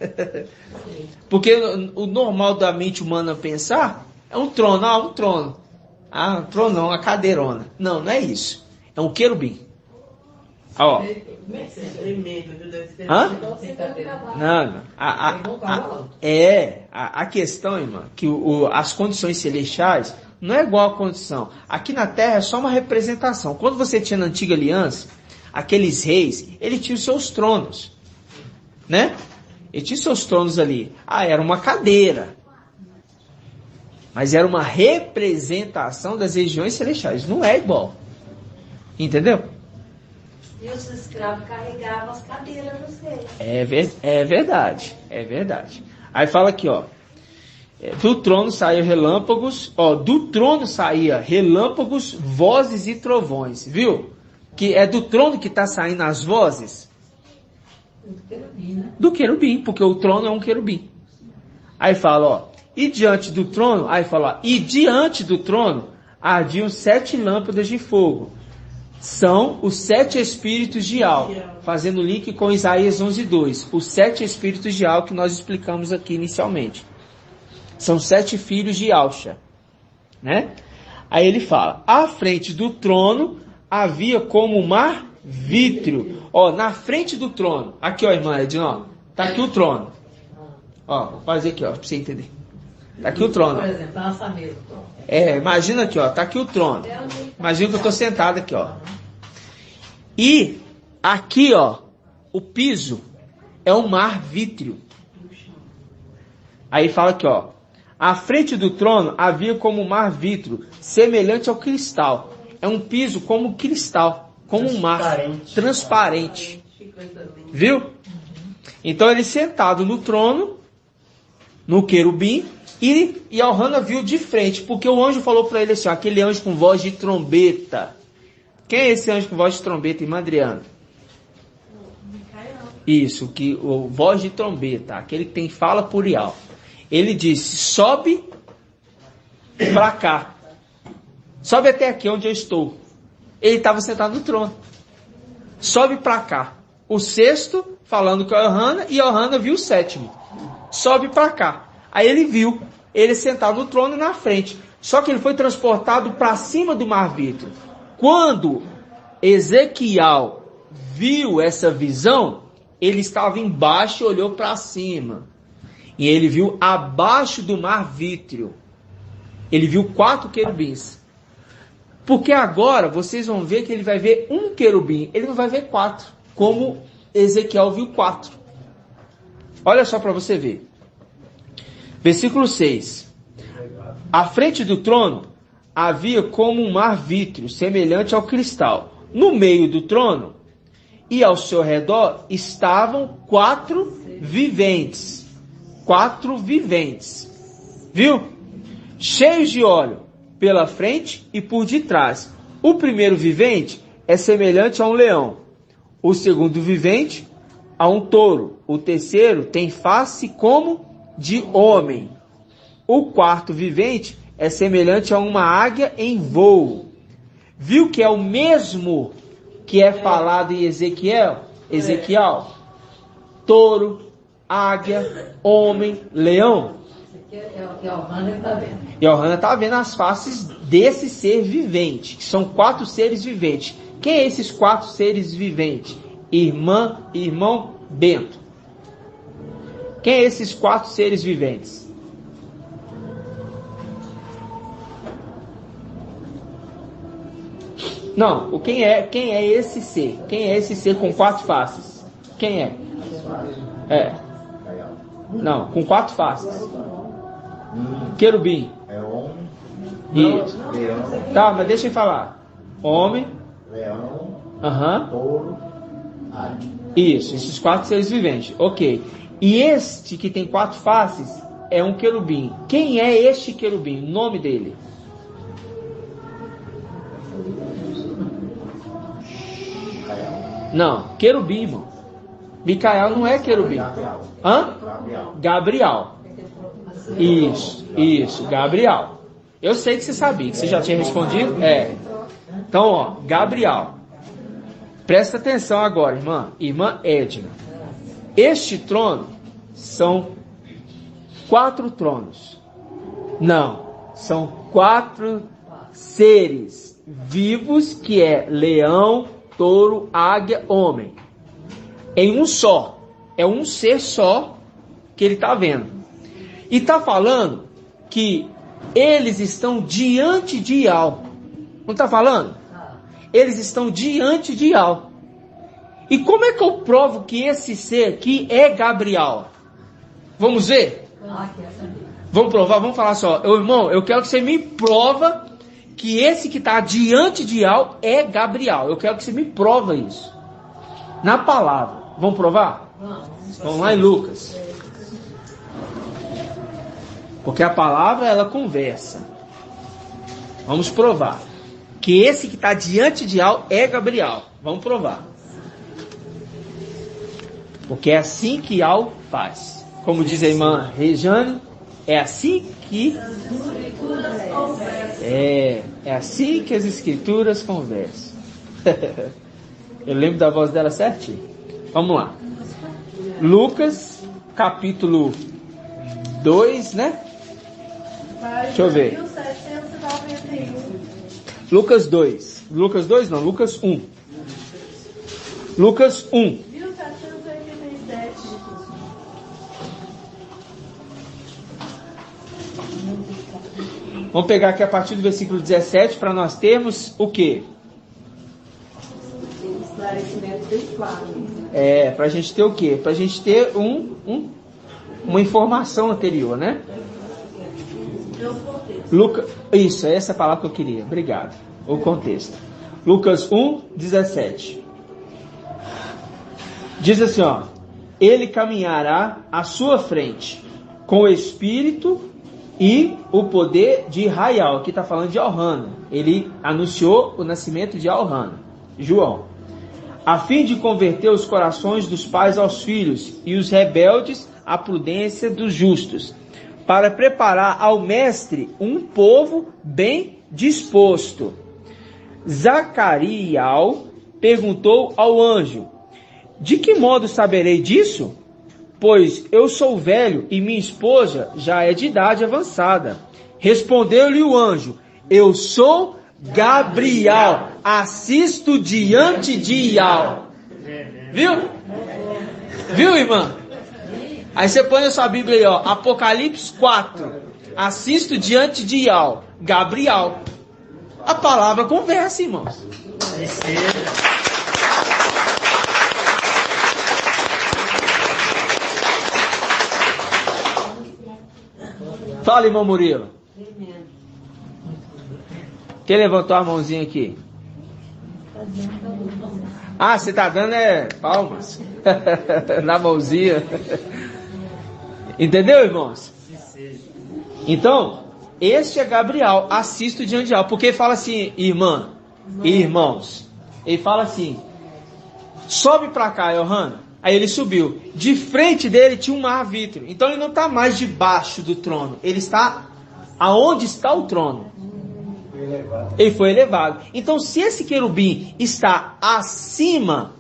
Porque o normal da mente humana pensar é um trono, um trono. Um trono não, uma cadeirona. Não, não é isso. É um querubim. Hã? Não. A questão, irmã, que as condições celestiais não é igual à condição. Aqui na Terra é só uma representação. Quando você tinha na antiga aliança, aqueles reis, ele tinha os seus tronos, né? Ele tinha os seus tronos ali. Era uma cadeira. Mas era uma representação das regiões celestiais. Não é igual. Entendeu?
E os escravos carregavam as cadeiras dos reis.
É verdade. Aí fala aqui, do trono saía relâmpagos, do trono saía relâmpagos, vozes e trovões, viu? Que é do trono que está saindo as vozes? Do querubim, porque o trono é um querubim. Aí fala, e diante do trono, e diante do trono ardiam 7 lâmpadas de fogo. São os 7 espíritos de Al, fazendo link com Isaías 11:2. Os 7 espíritos de Al que nós explicamos aqui inicialmente. São 7 filhos de Alcha, né? Aí ele fala, à frente do trono havia como mar vítreo. Na frente do trono. Aqui, irmã Edna, tá aqui o trono. Vou fazer aqui, pra você entender. Tá aqui o trono.
Por exemplo, nossa mesa.
Imagina aqui, tá aqui o trono. Imagina que eu tô sentado aqui, E aqui, o piso é um mar vítreo. Aí fala aqui, à frente do trono havia como um mar vítreo, semelhante ao cristal. É um piso como cristal, como um mar transparente. Viu? Então ele sentado no trono, no querubim, e Elrana viu de frente, porque o anjo falou para ele assim, aquele anjo com voz de trombeta. Quem é esse anjo com voz de trombeta, irmã Adriana? Isso, o voz de trombeta, aquele que tem fala plurial. Ele disse, sobe para cá. Sobe até aqui onde eu estou. Ele estava sentado no trono. Sobe para cá. O 6º falando com Elrana, e Elrana viu o 7º. Sobe para cá. Aí ele viu ele sentado no trono na frente. Só que ele foi transportado para cima do mar vítreo. Quando Ezequiel viu essa visão, ele estava embaixo e olhou para cima. E ele viu abaixo do mar vítreo. Ele viu 4 querubins. Porque agora vocês vão ver que ele vai ver um querubim. Ele não vai ver 4, como Ezequiel viu 4. Olha só para você ver. Versículo 6. À frente do trono havia como um mar vítreo, semelhante ao cristal. No meio do trono e ao seu redor estavam 4 viventes. 4 viventes. Viu? Cheios de óleo pela frente e por detrás. O primeiro vivente é semelhante a um leão. O segundo vivente a um touro. O terceiro tem face como de homem. O quarto vivente é semelhante a uma águia em voo. Viu que é o mesmo que é falado em Ezequiel? Touro, águia, homem, leão.
E a Ohana está vendo.
E a Ohana está vendo as faces desse ser vivente, que são 4 seres viventes. Quem é esses 4 seres viventes? Irmão Bento. Quem é esses 4 seres viventes? Não, quem é esse ser? Quem é esse ser com 4 faces? Quem é? Não, com 4 faces. Querubim.
É homem.
Isso.
Leão.
Tá, mas deixa eu falar. Homem.
Leão.
Touro. Águia. Isso, esses 4 seres viventes. Ok. E este que tem 4 faces é um querubim. Quem é este querubim? O nome dele? Não, querubim, irmão. Micael não é querubim. Hã? Gabriel. Isso, Gabriel. Eu sei que você sabia, que você já tinha respondido. Então, ó, Gabriel. Presta atenção agora, irmã Edna. Este trono são 4 tronos. Não, são 4 seres vivos, que é leão, touro, águia, homem. Em um só. É um ser só que ele está vendo. E está falando que eles estão diante de Ial. Não está falando? Eles estão diante de Ial. E como é que eu provo que esse ser aqui é Gabriel? Vamos ver? Vamos provar, vamos falar só. Irmão, eu quero que você me prova que esse que está diante de Ial é Gabriel. Eu quero que você me prova isso. Na palavra. Vamos provar? Vamos lá em Lucas. Porque a palavra, ela conversa. Vamos provar. Que esse que está diante de Ial é Gabriel. Vamos provar. Porque é assim que Ial faz. Como diz a irmã Rejane, é assim que... É assim que as escrituras conversam. Eu lembro da voz dela certinho. Vamos lá. Lucas, capítulo 2, né? Deixa eu ver. Lucas 2. Lucas 2 não, Lucas 1. Lucas 1. Vamos pegar aqui a partir do versículo 17 para nós termos o quê? Esclarecimento bem claro. Para a gente ter o quê? Para a gente ter uma informação anterior, né? Isso, é essa palavra que eu queria. Obrigado. O contexto. Lucas 1, 17. Diz assim, ó. Ele caminhará à sua frente com o espírito e o poder de Israel. Aqui está falando de Ohana. Ele anunciou o nascimento de Ohana. João. A fim de converter os corações dos pais aos filhos e os rebeldes à prudência dos justos, para preparar ao mestre um povo bem disposto. Zacarias perguntou ao anjo: de que modo saberei disso? Pois eu sou velho e minha esposa já é de idade avançada. Respondeu-lhe o anjo: eu sou Gabriel, assisto diante de Ial. Viu, irmã? Aí você põe a sua Bíblia aí, ó. Apocalipse 4. Assisto diante de Ial. Gabriel. A palavra conversa, irmãos. Fala, irmão Murilo. Quem levantou a mãozinha aqui? Ah, você tá dando palmas na mãozinha. Entendeu, irmãos? Então, este é Gabriel. Assisto diante de Ial. Porque fala assim, irmã e irmãos. Ele fala assim, sobe para cá, Johanna. Aí ele subiu. De frente dele tinha um mar vítreo. Então ele não está mais debaixo do trono. Ele está aonde está o trono. Ele foi elevado. Então se esse querubim está acima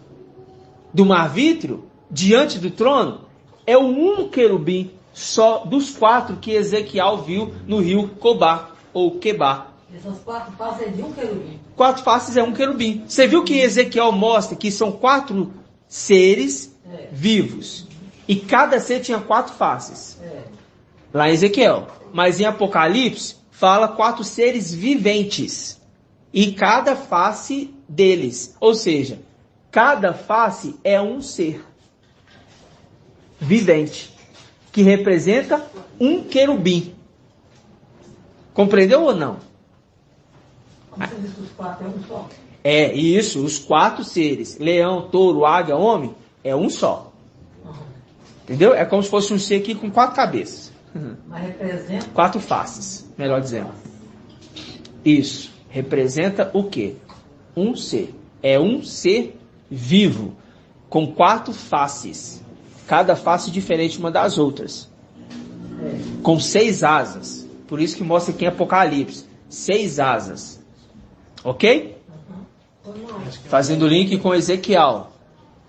do mar vítreo, diante do trono, é o um querubim só dos 4 que Ezequiel viu no rio Cobar ou Quebar.
Essas 4 faces é de um querubim.
4 faces é um querubim. Você viu que Ezequiel mostra que são 4 seres vivos. E cada ser tinha 4 faces. Lá em Ezequiel. Mas em Apocalipse, fala 4 seres viventes. E cada face deles. Ou seja, cada face é um ser vivente. Que representa um querubim. Compreendeu ou não?
Como você disse que os 4 é um só?
É isso, os 4 seres, leão, touro, águia, homem, é um só. Entendeu? É como se fosse um ser aqui com 4 cabeças.
Mas representa?
4 faces, melhor dizendo. Isso, representa o quê? Um ser. É um ser vivo, com 4 faces. Cada face diferente uma das outras. Com 6 asas. Por isso que mostra aqui em Apocalipse. 6 asas. Ok? Fazendo link com Ezequiel.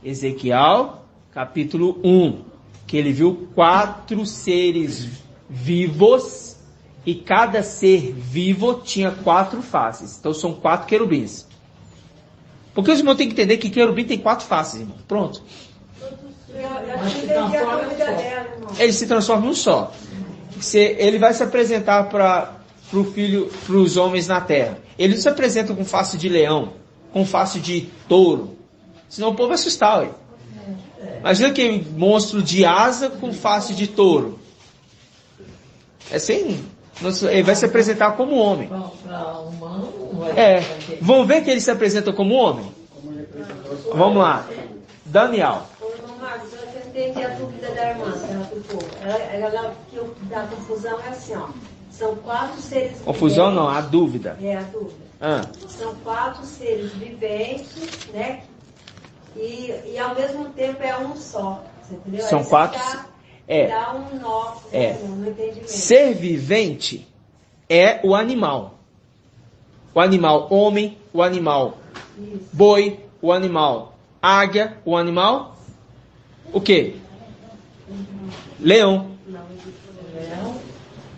Ezequiel, capítulo 1. Que ele viu 4 seres vivos. E cada ser vivo tinha 4 faces. Então são 4 querubins. Porque os irmãos têm que entender que querubim tem 4 faces, irmão. Pronto. Ele se transforma em um só. Ele vai se apresentar para os homens na terra. Ele não se apresenta com face de leão, com face de touro. Senão o povo vai assustar. Ué. Imagina aquele monstro de asa com face de touro. É sem. Ele vai se apresentar como homem. Vão ver que ele se apresenta como homem? Vamos lá. Daniel.
Eu entendi a dúvida da irmã, que ela ficou. A confusão é assim, ó. São 4 seres
Confusão
viventes.
não, a dúvida.
É, a dúvida. São 4 seres viventes, né? E ao mesmo tempo é um só. Você entendeu?
São 4.
Dá um nó no entendimento.
Ser vivente é o animal. O animal homem, o animal boi, o animal águia, o animal o quê? Leão.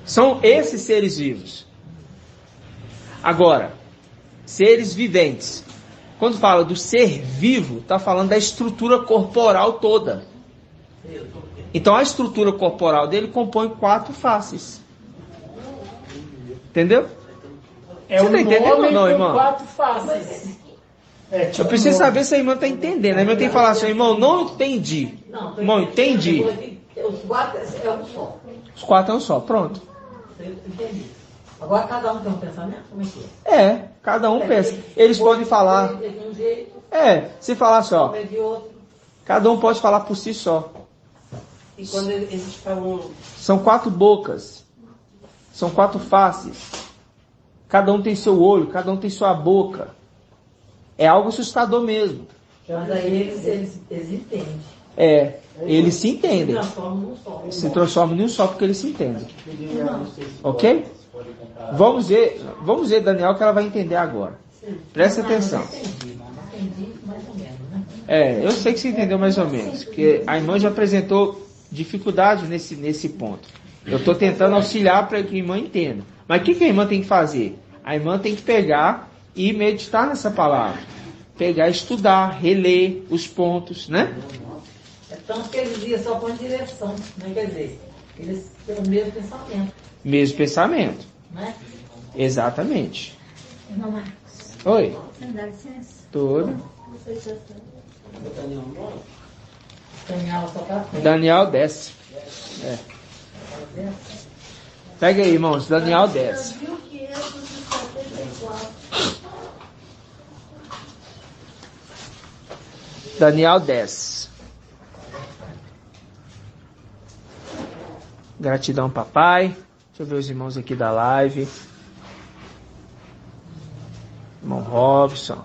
São esses seres vivos. Agora, seres viventes. Quando fala do ser vivo, está falando da estrutura corporal toda. Então a estrutura corporal dele compõe 4 faces. Entendeu? Você está entendendo ou não, irmão?
4 faces.
Eu preciso saber se a irmã está entendendo. A irmã tem que falar assim, irmão, não entendi. Irmão, entendi.
Os 4 é um só.
Os 4 é um só, pronto.
Entendi. Agora cada um tem um pensamento? Como é que é?
Cada um pensa. Eles podem falar. Se falar só. Cada um pode falar por si só.
E quando eles falam...
São 4 bocas. São 4 faces. Cada um tem seu olho, cada um tem sua boca. É algo assustador mesmo.
Mas aí eles entendem.
Eles se entendem. Se transformam num só porque eles se entendem. Ok? Vamos ver, Daniel, que ela vai entender agora. Presta atenção.
Entendi mais ou menos, né?
Eu sei que você entendeu mais ou menos. Porque a irmã já apresentou dificuldade nesse ponto. Eu estou tentando auxiliar para que a irmã entenda. Mas o que a irmã tem que fazer? A irmã tem que pegar e meditar nessa palavra. Pegar, estudar, reler os pontos, né?
É tanto que eles iam só com direção, né? Quer dizer, eles têm o mesmo pensamento.
Mesmo pensamento.
Né?
Exatamente.
Irmão Marcos.
Oi.
Você me dá licença?
Tudo.
Daniel
desce. Pega aí, irmãos. Daniel desce. Daniel 10. Gratidão, papai. Deixa eu ver os irmãos aqui da live. Irmão Robson.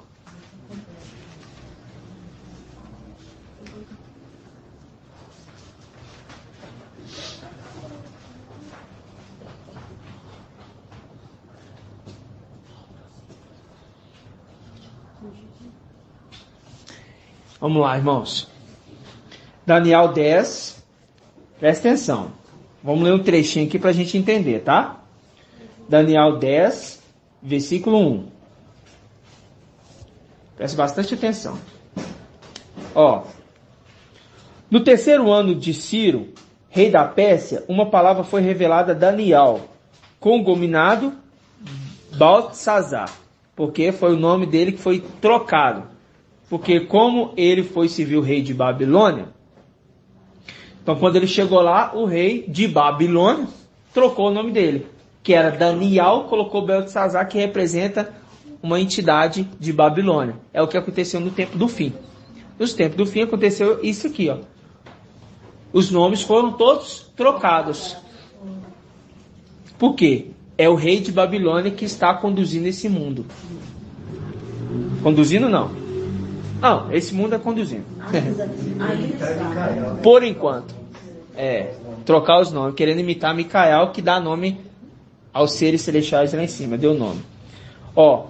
Vamos lá, irmãos. Daniel 10, presta atenção. Vamos ler um trechinho aqui para a gente entender, tá? Daniel 10, versículo 1. Preste bastante atenção. Ó. No terceiro ano de Ciro, rei da Pérsia, uma palavra foi revelada a Daniel, cognominado Beltesazar, porque foi o nome dele que foi trocado. Porque como ele foi civil rei de Babilônia, então quando ele chegou lá, o rei de Babilônia trocou o nome dele, que era Daniel, colocou Beltesazar, que representa uma entidade de Babilônia. É o que aconteceu no tempo do fim. Nos tempos do fim aconteceu isso aqui, ó. Os nomes foram todos trocados. Por quê? É o rei de Babilônia que está conduzindo esse mundo. Conduzindo não. Não, esse mundo é conduzindo. Por enquanto. Trocar os nomes, querendo imitar Micael, que dá nome aos seres celestiais lá em cima, deu nome. Ó,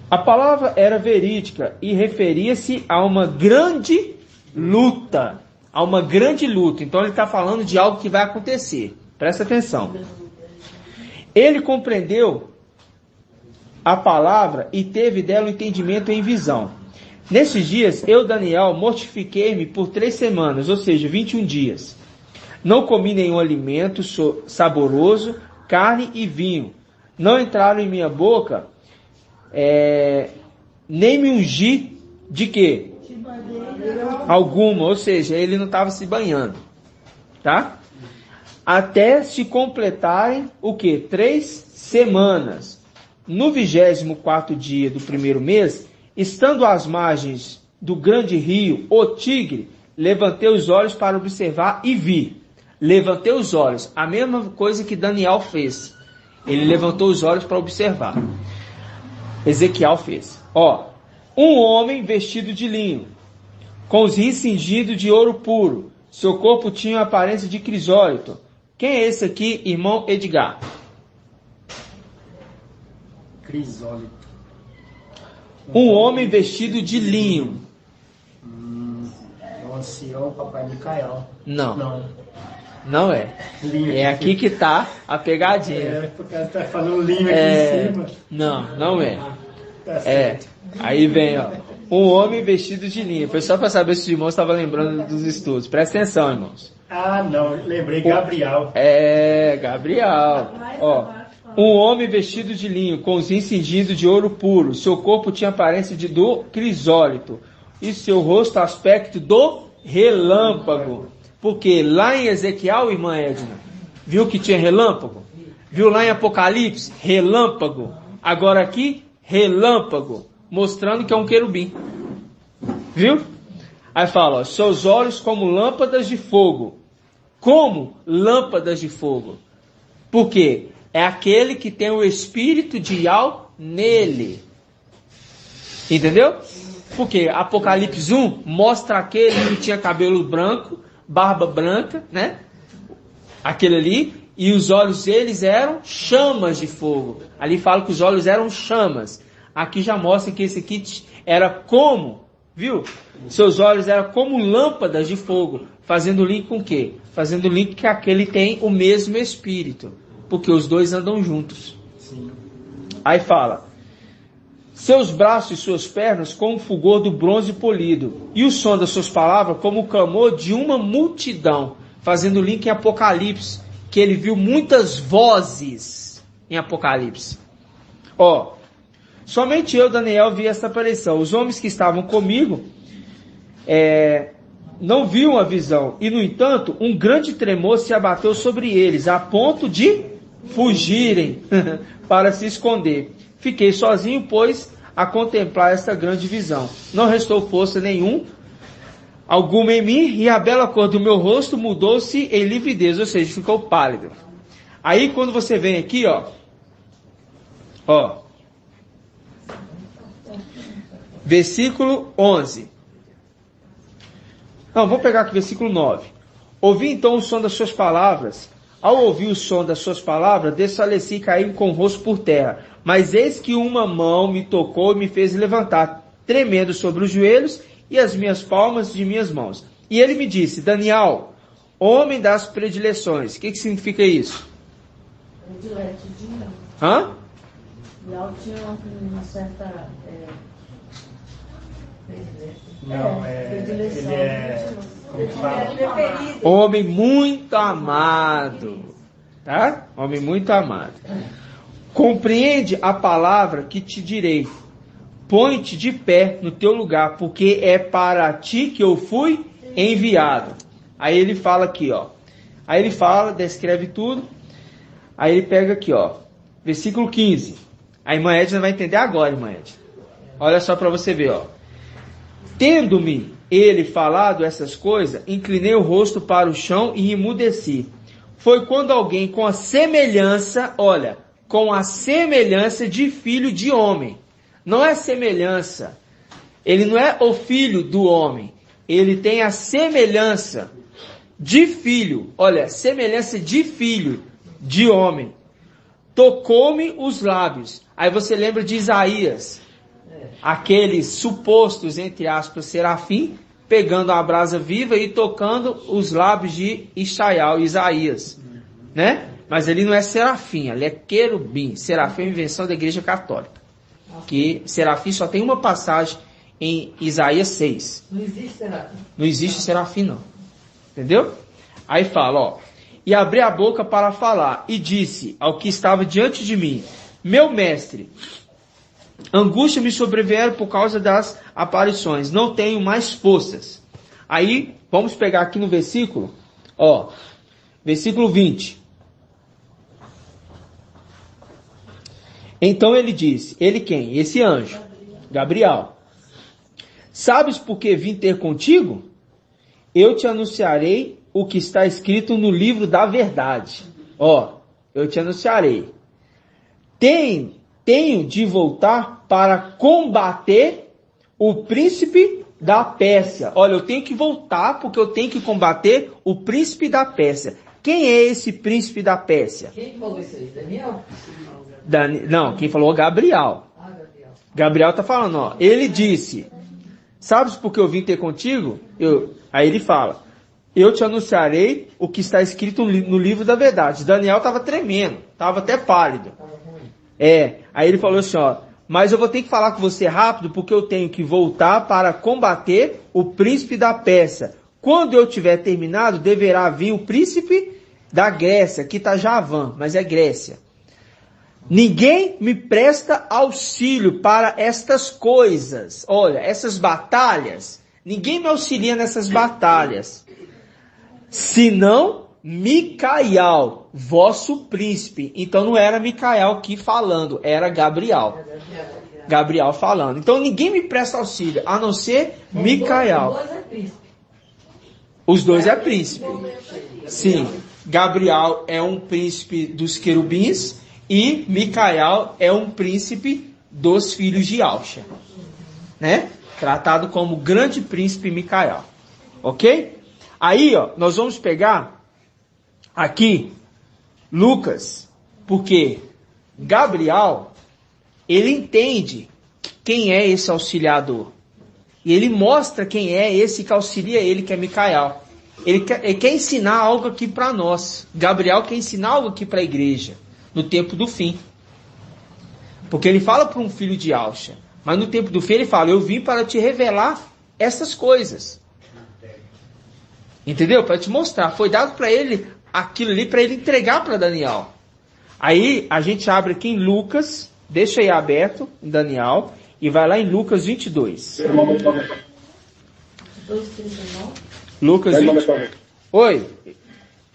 a palavra era verídica e referia-se a uma grande luta. A uma grande luta. Então ele está falando de algo que vai acontecer. Presta atenção. Ele compreendeu a palavra e teve dela o entendimento em visão. Nesses dias, eu, Daniel, mortifiquei-me por 3 semanas, ou seja, 21 dias. Não comi nenhum alimento saboroso, carne e vinho. Não entraram em minha boca, nem me ungi de quê? Alguma, ou seja, ele não estava se banhando. Tá? Até se completarem o quê? 3 semanas. No 24º dia do primeiro mês, estando às margens do grande rio, o Tigre, levantei os olhos para observar e vi. Levantei os olhos, a mesma coisa que Daniel fez. Ele levantou os olhos para observar. Ezequiel fez. Ó, um homem vestido de linho, com os rins cingidos de ouro puro. Seu corpo tinha a aparência de crisólito. Quem é esse aqui, irmão Edgar?
Crisólito.
Um homem vestido de linho.
É o ancião papai Micael.
Não é.
Linho
é aqui que tá a pegadinha.
Porque ela tá falando linho aqui em cima.
Não é. Aí vem, ó. Um homem vestido de linho. Foi só para saber se os irmãos estavam lembrando dos estudos. Presta atenção, irmãos.
Não. Lembrei Gabriel.
Gabriel. Ó. Um homem vestido de linho, com os rins cingidos de ouro puro. Seu corpo tinha aparência do crisólito. E seu rosto aspecto do relâmpago. Porque lá em Ezequiel, irmã Edna, viu que tinha relâmpago? Viu lá em Apocalipse? Relâmpago. Agora aqui, relâmpago. Mostrando que é um querubim. Viu? Aí fala, ó, seus olhos como lâmpadas de fogo. Como lâmpadas de fogo. Por quê? É aquele que tem o espírito de Yahweh nele. Entendeu? Porque Apocalipse 1 mostra aquele que tinha cabelo branco, barba branca, né? Aquele ali, e os olhos deles eram chamas de fogo. Ali fala que os olhos eram chamas. Aqui já mostra que esse aqui era como, viu? Seus olhos eram como lâmpadas de fogo. Fazendo link com o quê? Fazendo link que aquele tem o mesmo espírito. Porque os dois andam juntos. Sim. Aí fala, seus braços e suas pernas como o fulgor do bronze polido, e o som das suas palavras como o clamor de uma multidão, fazendo link em Apocalipse, que ele viu muitas vozes em Apocalipse. Ó, somente eu, Daniel, vi essa aparição. Os homens que estavam comigo não viam a visão, e no entanto, um grande tremor se abateu sobre eles, a ponto de fugirem para se esconder. Fiquei sozinho, pois, a contemplar esta grande visão. Não restou força alguma em mim, e a bela cor do meu rosto mudou-se em lividez, ou seja, ficou pálido. Aí, quando você vem aqui, ó, versículo 11. Não, vou pegar aqui, versículo 9. Ouvi então o som das suas palavras, Ao ouvir o som das suas palavras, desfaleci e caí com o rosto por terra. Mas eis que uma mão me tocou e me fez levantar, tremendo sobre os joelhos e as minhas palmas de minhas mãos. E ele me disse, Daniel, homem das predileções. O que significa isso?
Predileto de mim.
Hã?
Lau tinha uma certa...
Não,
predileção.
ele é... Como que fala?
Homem muito amado. Tá? Homem muito amado. Compreende a palavra que te direi. Põe-te de pé no teu lugar, porque é para ti que eu fui enviado. Aí ele fala aqui, ó. Aí ele fala, descreve tudo. Aí ele pega aqui, ó. Versículo 15. A irmã Edna vai entender agora, irmã Edna. Olha só para você ver, ó. Tendo-me ele falado essas coisas, inclinei o rosto para o chão e emudeci. Foi quando alguém com a semelhança, olha, com a semelhança de filho de homem. Não é semelhança. Ele não é o filho do homem. Ele tem a semelhança de filho. Olha, semelhança de filho de homem. Tocou-me os lábios. Aí você lembra de Isaías. Aqueles supostos, entre aspas, serafim, pegando a brasa viva e tocando os lábios de Isaías, né? Mas ele não é serafim, ele é querubim. Serafim é uma invenção da Igreja Católica. Que serafim só tem uma passagem em Isaías 6.
Não existe serafim.
Não existe serafim, não. Entendeu? Aí fala, ó. E abri a boca para falar, e disse ao que estava diante de mim, meu mestre, angústia me sobrevieram por causa das aparições, não tenho mais forças. Aí, vamos pegar aqui no versículo, ó, versículo 20. Então ele disse, ele quem? Esse anjo, Gabriel. Sabes por que vim ter contigo? Eu te anunciarei o que está escrito no livro da verdade. Ó, eu te anunciarei. Tenho de voltar para combater o príncipe da Pérsia. Olha, eu tenho que voltar porque eu tenho que combater o príncipe da Pérsia. Quem é esse príncipe da Pérsia?
Quem falou isso aí? Daniel?
Não, quem falou é Gabriel. Gabriel está falando, ó. Ele disse, sabes por que eu vim ter contigo? Aí ele fala, eu te anunciarei o que está escrito no livro da verdade. Daniel estava tremendo, estava até pálido. Aí ele falou assim, ó, mas eu vou ter que falar com você rápido porque eu tenho que voltar para combater o príncipe da Pérsia. Quando eu tiver terminado, deverá vir o príncipe da Grécia, que está Javã, mas é Grécia. Ninguém me presta auxílio para estas coisas. Olha, essas batalhas, ninguém me auxilia nessas batalhas. Senão Micael, vosso príncipe. Então não era Micael aqui falando, era Gabriel. Gabriel falando. Então ninguém me presta auxílio, a não ser Micael. Os dois é príncipe. Sim, Gabriel é um príncipe dos querubins e Micael é um príncipe dos filhos de Alxa, né? Tratado como grande príncipe Micael. Ok? Aí, ó, nós vamos pegar aqui Lucas, porque Gabriel, ele entende quem é esse auxiliador. E ele mostra quem é esse que auxilia ele, que é Micael. Ele quer ensinar algo aqui para nós. Gabriel quer ensinar algo aqui para a igreja, no tempo do fim. Porque ele fala para um filho de Alxa, mas no tempo do fim ele fala, eu vim para te revelar essas coisas. Entendeu? Para te mostrar. Foi dado para ele aquilo ali, para ele entregar para Daniel. Aí a gente abre aqui em Lucas, deixa aí aberto em Daniel, e vai lá em Lucas 22. Lucas 22. Oi,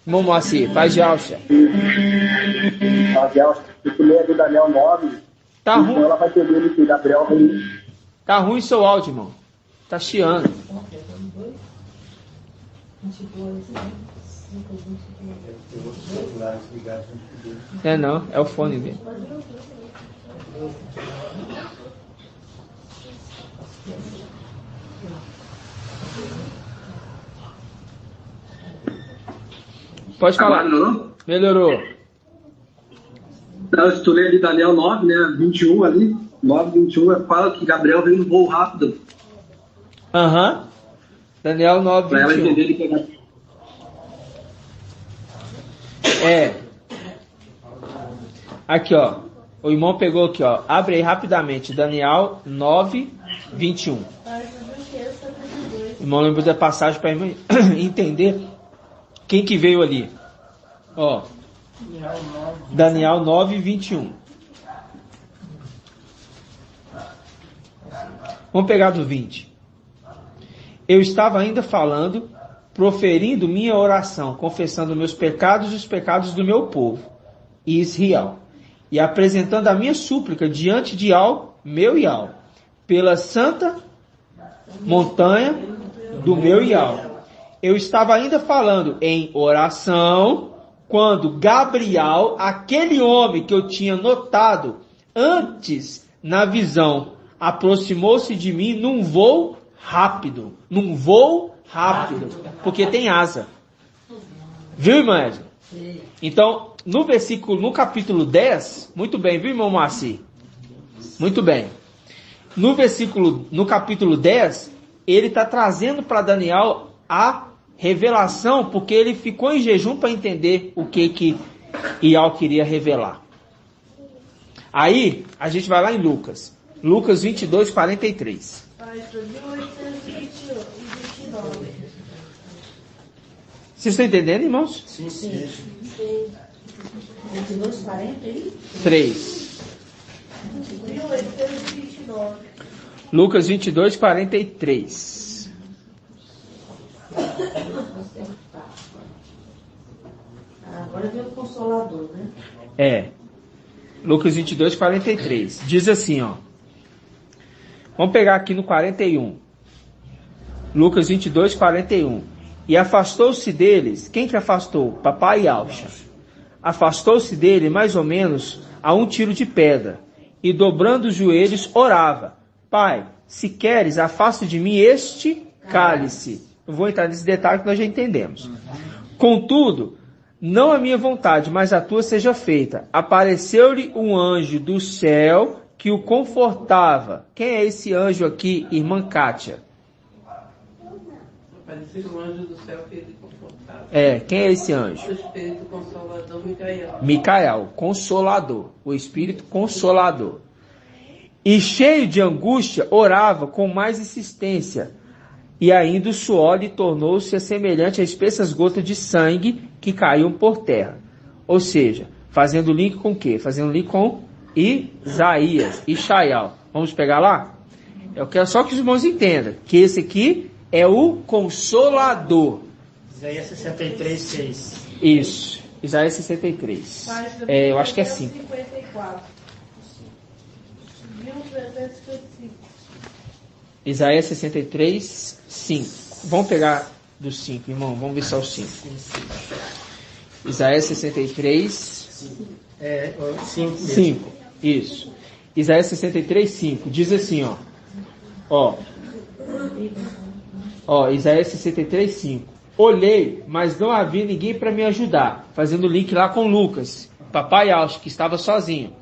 irmão Moacir, paz de Alxa.
Paz de Alxa, se tu ler do Daniel 9,
tá
então
ruim.
ela vai entender que Gabriel vai...
Tá ruim seu áudio, irmão. Tá chiando. É não, é o fone dele. Pode falar.
Agora não?
Melhorou.
Então, se tu ler ali Daniel 9, né, 21 ali, 9, 21, fala que Gabriel veio no voo rápido.
Aham. Daniel 9, 21.
Pra ela entender que
Aqui, ó. O irmão pegou aqui, ó. Abre aí rapidamente. Daniel 9, 21. O irmão lembrou da passagem para entender quem que veio ali. Ó. Daniel 9, 21. Vamos pegar do 20. Eu estava ainda falando, proferindo minha oração, confessando meus pecados e os pecados do meu povo, Israel, e apresentando a minha súplica diante de meu Ial, pela santa montanha do meu Ial. Eu estava ainda falando em oração, quando Gabriel, aquele homem que eu tinha notado antes na visão, aproximou-se de mim num voo rápido, porque tem asa. Viu, irmã Edna? Então, no capítulo 10, muito bem, viu, irmão Moacir? Muito bem. No capítulo 10, ele está trazendo para Daniel a revelação, porque ele ficou em jejum para entender o que Ial queria revelar. Aí, a gente vai lá em Lucas 22, 43. Vocês estão entendendo, irmãos?
Sim. 22,
43. Lucas 22, 43.
Agora vem o Consolador, né?
Lucas 22, 43. Diz assim, ó. Vamos pegar aqui no 41. Lucas 22, 41. E afastou-se deles. Quem que afastou? Papai e Alcha. Afastou-se dele mais ou menos a um tiro de pedra. E dobrando os joelhos, orava. Pai, se queres, afasta de mim este cálice. Eu vou entrar nesse detalhe que nós já entendemos. Contudo, não a minha vontade, mas a tua seja feita. Apareceu-lhe um anjo do céu que o confortava. Quem é esse anjo aqui, irmã Kátia?
Apareceu um anjo do céu que ele confortava.
Quem é esse anjo?
O Espírito Consolador, Micael.
Micael, Consolador. O Espírito Consolador. E cheio de angústia, orava com mais insistência. E ainda o suor lhe tornou-se semelhante a espessas gotas de sangue que caíam por terra. Ou seja, fazendo link com o quê? Fazendo link com Isaías, Ishaial. Vamos pegar lá? Eu quero só que os irmãos entendam que esse aqui é o Consolador.
Isaías 63, 6.
Isso, Isaías 63. Eu acho que é 5.
54.
Isaías 63, 5. Vamos pegar do 5, irmão. Vamos ver só o 5. Isaías 63, 5. Isso. Isaías 63, 5. Diz assim, ó. Isaías 63, 5. Olhei, mas não havia ninguém para me ajudar. Fazendo link lá com Lucas. Papai Alcho, que estava sozinho.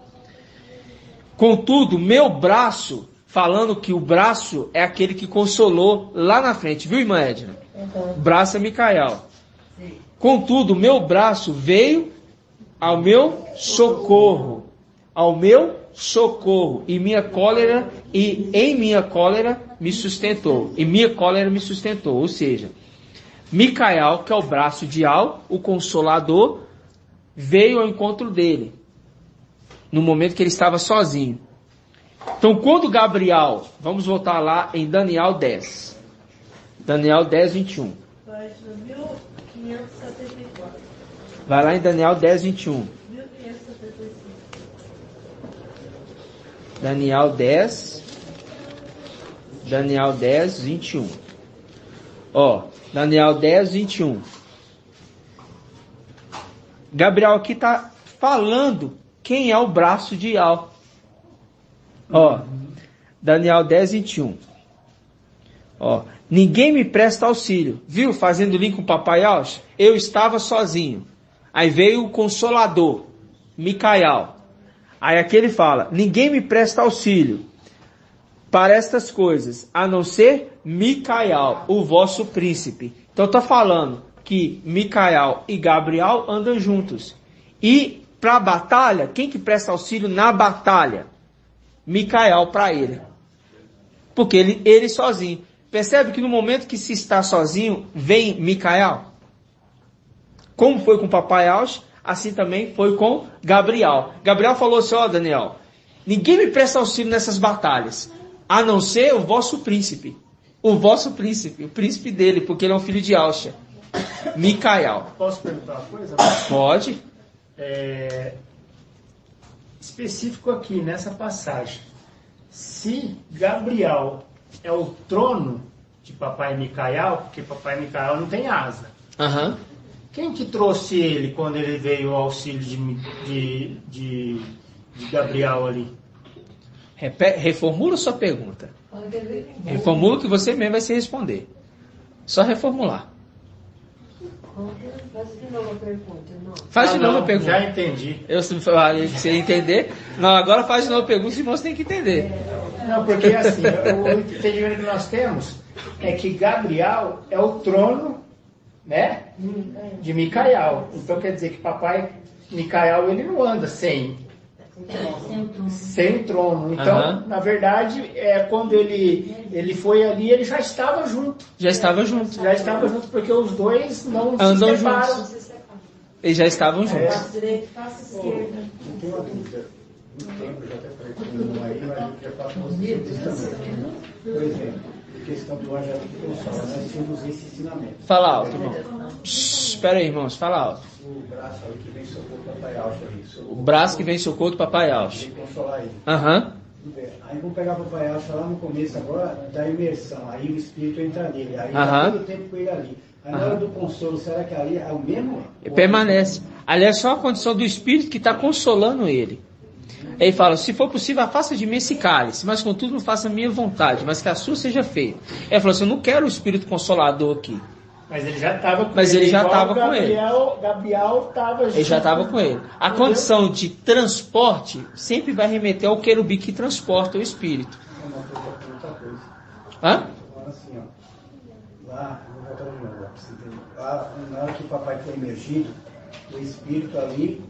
Contudo, meu braço, falando que o braço é aquele que consolou lá na frente. Viu, irmã Edna? Braço é Micael. Contudo, meu braço veio ao meu socorro. E em minha cólera me sustentou. Ou seja, Micael, que é o braço de Al, o Consolador, veio ao encontro dele, no momento que ele estava sozinho. Então, quando Gabriel, vamos voltar lá em Daniel 10. Daniel 10, 21. Vai lá em Daniel 10, 21. Daniel 10, 21. Daniel 10, 21. Gabriel aqui está falando quem é o braço de Al. Daniel 10, 21. Ninguém me presta auxílio. Viu? Fazendo link com o papai Alcho. Eu estava sozinho. Aí veio o Consolador, Micael. Aí aqui ele fala, ninguém me presta auxílio para estas coisas, a não ser Micael, o vosso príncipe. Então está falando que Micael e Gabriel andam juntos. E para a batalha, quem que presta auxílio na batalha? Micael para ele. Porque ele sozinho. Percebe que no momento que se está sozinho, vem Micael? Como foi com o papai Ausch, assim também foi com Gabriel. Gabriel falou assim, ó Daniel, ninguém me presta auxílio nessas batalhas, a não ser o vosso príncipe. O vosso príncipe, o príncipe dele, porque ele é um filho de Auxa. Micael.
Posso perguntar uma coisa?
Pode.
Específico aqui nessa passagem. Se Gabriel é o trono de papai Micael, porque papai Micael não tem asa.
Uhum.
Quem que trouxe ele quando ele veio ao auxílio de Gabriel ali?
Reformula sua pergunta. Reformula que você mesmo vai se responder. Só reformular.
Faz de novo a pergunta.
Faz de novo a pergunta.
Já entendi.
Eu falei que você ia entender. Não, agora faz de novo a pergunta, os irmãos têm que entender.
Não, porque assim, o entendimento que nós temos é que Gabriel é o trono, né, de Micael. Então quer dizer que papai Micael, ele não anda sem trono. Então, na verdade, quando ele foi ali, ele já estava junto.
Já estava junto.
Já estava junto, porque os dois não
andam
se separam.
Juntos. Eles já estavam juntos.
Direito, faça esquerda.
Não tem uma dúvida. Muito tempo, eu já até falei com aí, mas eu quero falar com vocês também. Por exemplo, a questão do Evangelho que Consola, nós temos esse ensinamento.
Fala alto, irmão. Espera aí, irmãos, fala alto.
O braço ali que vem socorro do papai Ausch ali.
O braço que vem socorro do papai Ausch.
Vem consolar ele.
Aham.
Aí vamos pegar o papai Ausch lá no começo agora da imersão. Aí o Espírito entra nele. Aí
Aham.
todo o tempo com ele ali. Aí na hora do consolo, será que ali é o mesmo?
Permanece. Ali é só a condição do Espírito que está consolando ele. Ele fala, se for possível, afasta de mim esse cálice, mas contudo não faça a minha vontade, mas que a sua seja feita. Ele falou assim, eu não quero o Espírito Consolador aqui.
Mas ele já estava com ele.
Mas ele já estava com ele.
Gabriel estava junto.
Ele já estava com ele. A condição de transporte sempre vai remeter ao querubim que transporta o Espírito.
Outra coisa.
Hã?
Assim, ó. Lá, vou voltar de novo lá, pra você entender. Lá, na hora que o papai foi emergido, o Espírito ali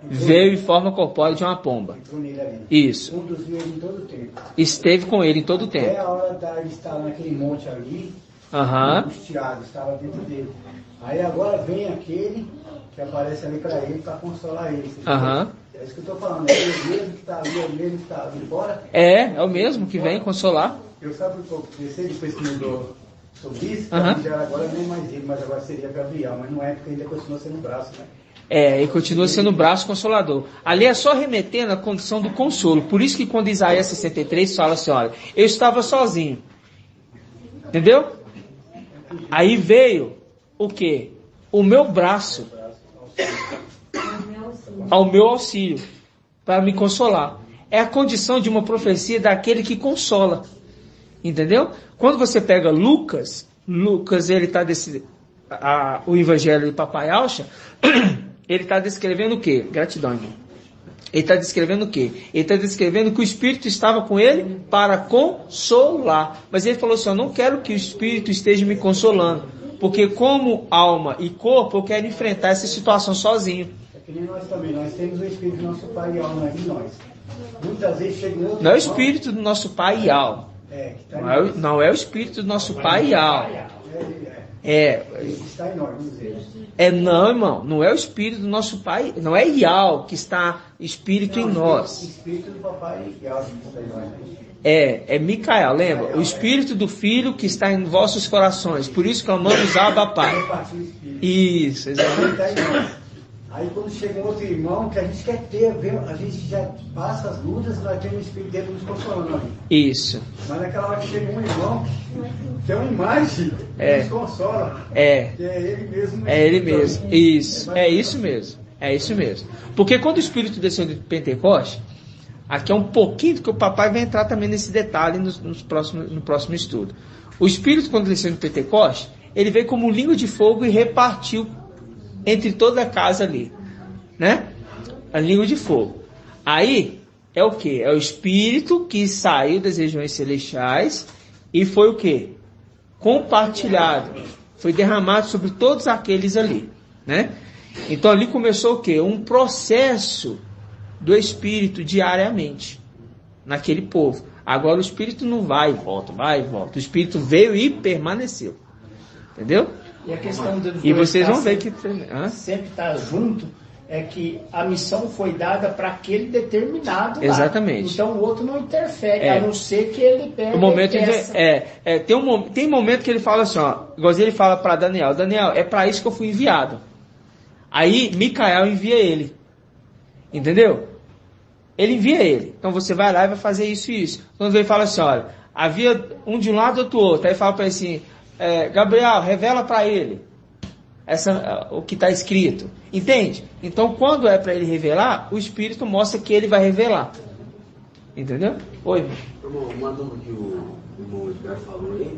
veio em forma corpórea de uma pomba.
Entrou nele ali.
Isso.
Conduziu ele em todo o tempo.
Esteve com ele em todo o tempo.
Até a hora de estar naquele monte ali, angustiado, estava dentro dele. Aí agora vem aquele que aparece ali para ele, para consolar ele. É isso que eu estou falando, é o mesmo que está ali, é o mesmo que está ali fora.
É o mesmo que vem consolar.
Eu sabe porque eu pensei, depois que mudou sobre isso, já agora não é mais ele, mas agora seria Gabriel, mas não é, porque ainda continua sendo o braço, né?
E continua sendo o braço consolador. Ali é só remetendo a condição do consolo. Por isso que quando Isaías 63 fala assim, olha, eu estava sozinho. Entendeu? Aí veio o quê? O meu braço ao meu auxílio para me consolar. É a condição de uma profecia daquele que consola. Entendeu? Quando você pega Lucas ele está o evangelho de papai Auxa, ele está descrevendo o quê? Gratidão, irmão. Ele está descrevendo o quê? Ele está descrevendo que o Espírito estava com ele para consolar. Mas ele falou assim, eu não quero que o Espírito esteja me consolando, porque como alma e corpo, eu quero enfrentar essa situação sozinho.
É que nem nós também, nós temos o Espírito do nosso Pai e alma em nós. Muitas vezes chega outro
não é o Espírito do nosso Pai e alma. Não é o Espírito do nosso Pai e alma.
Está em nós, vamos dizer.
Não, irmão, não é o Espírito do nosso Pai, não é Ial que está Espírito em nós.
O Espírito do Papai Ial que está em nós.
É Micael, lembra? O Espírito do Filho que está em vossos corações. Por isso clamamos Abba Pai. Isso, exatamente.
Aí quando chega um outro irmão que a gente quer ter, a gente já passa as lutas, nós temos o Espírito dele nos consolando ali.
Isso.
Mas naquela hora que chega um irmão, que é uma imagem, nos consola. Que é ele mesmo.
É ele mesmo. Isso. É isso mesmo. É isso mesmo. Porque quando o Espírito desceu de Pentecoste, aqui é um pouquinho que o papai vai entrar também nesse detalhe no próximo estudo. O Espírito, quando desceu de Pentecoste, ele veio como língua de fogo e repartiu entre toda a casa ali, né? A língua de fogo. Aí é o que? É o Espírito que saiu das regiões celestiais e foi o que? Compartilhado. Foi derramado sobre todos aqueles ali, né? Então ali começou o que? Um processo do Espírito diariamente naquele povo. Agora o Espírito não vai e volta, vai e volta. O Espírito veio e permaneceu. Entendeu?
E a questão dos
E vocês vão ver
sempre,
que
sempre estar junto é que a missão foi dada para aquele determinado lá.
Exatamente.
Então o outro não interfere, a não ser que ele pegue
o momento
e peça.
tem momento que ele fala assim, ó, igual ele fala para Daniel, é para isso que eu fui enviado. Aí Micael envia ele. Entendeu? Ele envia ele. Então você vai lá e vai fazer isso e isso. Quando ele fala assim, olha, havia um de um lado, outro do outro. Aí fala para ele assim, Gabriel, revela para ele o que está escrito. Entende? Então quando é para ele revelar, o Espírito mostra que ele vai revelar. Entendeu? Oi.
Irmão, uma dúvida que o irmão Edgar falou aí,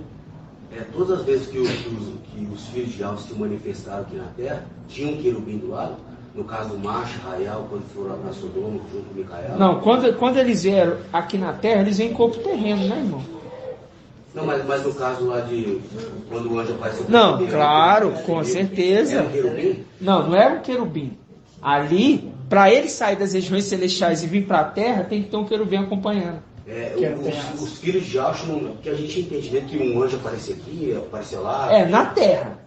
todas as vezes que os filhos de Yahweh se manifestaram aqui na terra, tinha um querubim do lado? No caso do macho, Raial, quando foram lá para Sodoma, junto com Micael?
Não, quando eles vieram aqui na terra, eles vêm em corpo terreno, né, irmão?
Não, mas no caso lá de quando o anjo apareceu...
Não, claro, com certeza.
Era um querubim?
Não era um querubim. Ali, para ele sair das regiões celestiais e vir para a terra, tem que ter um querubim acompanhando.
Os filhos de Yahshua, que a gente entende, né, que um anjo aparecer aqui, aparecer lá...
na terra.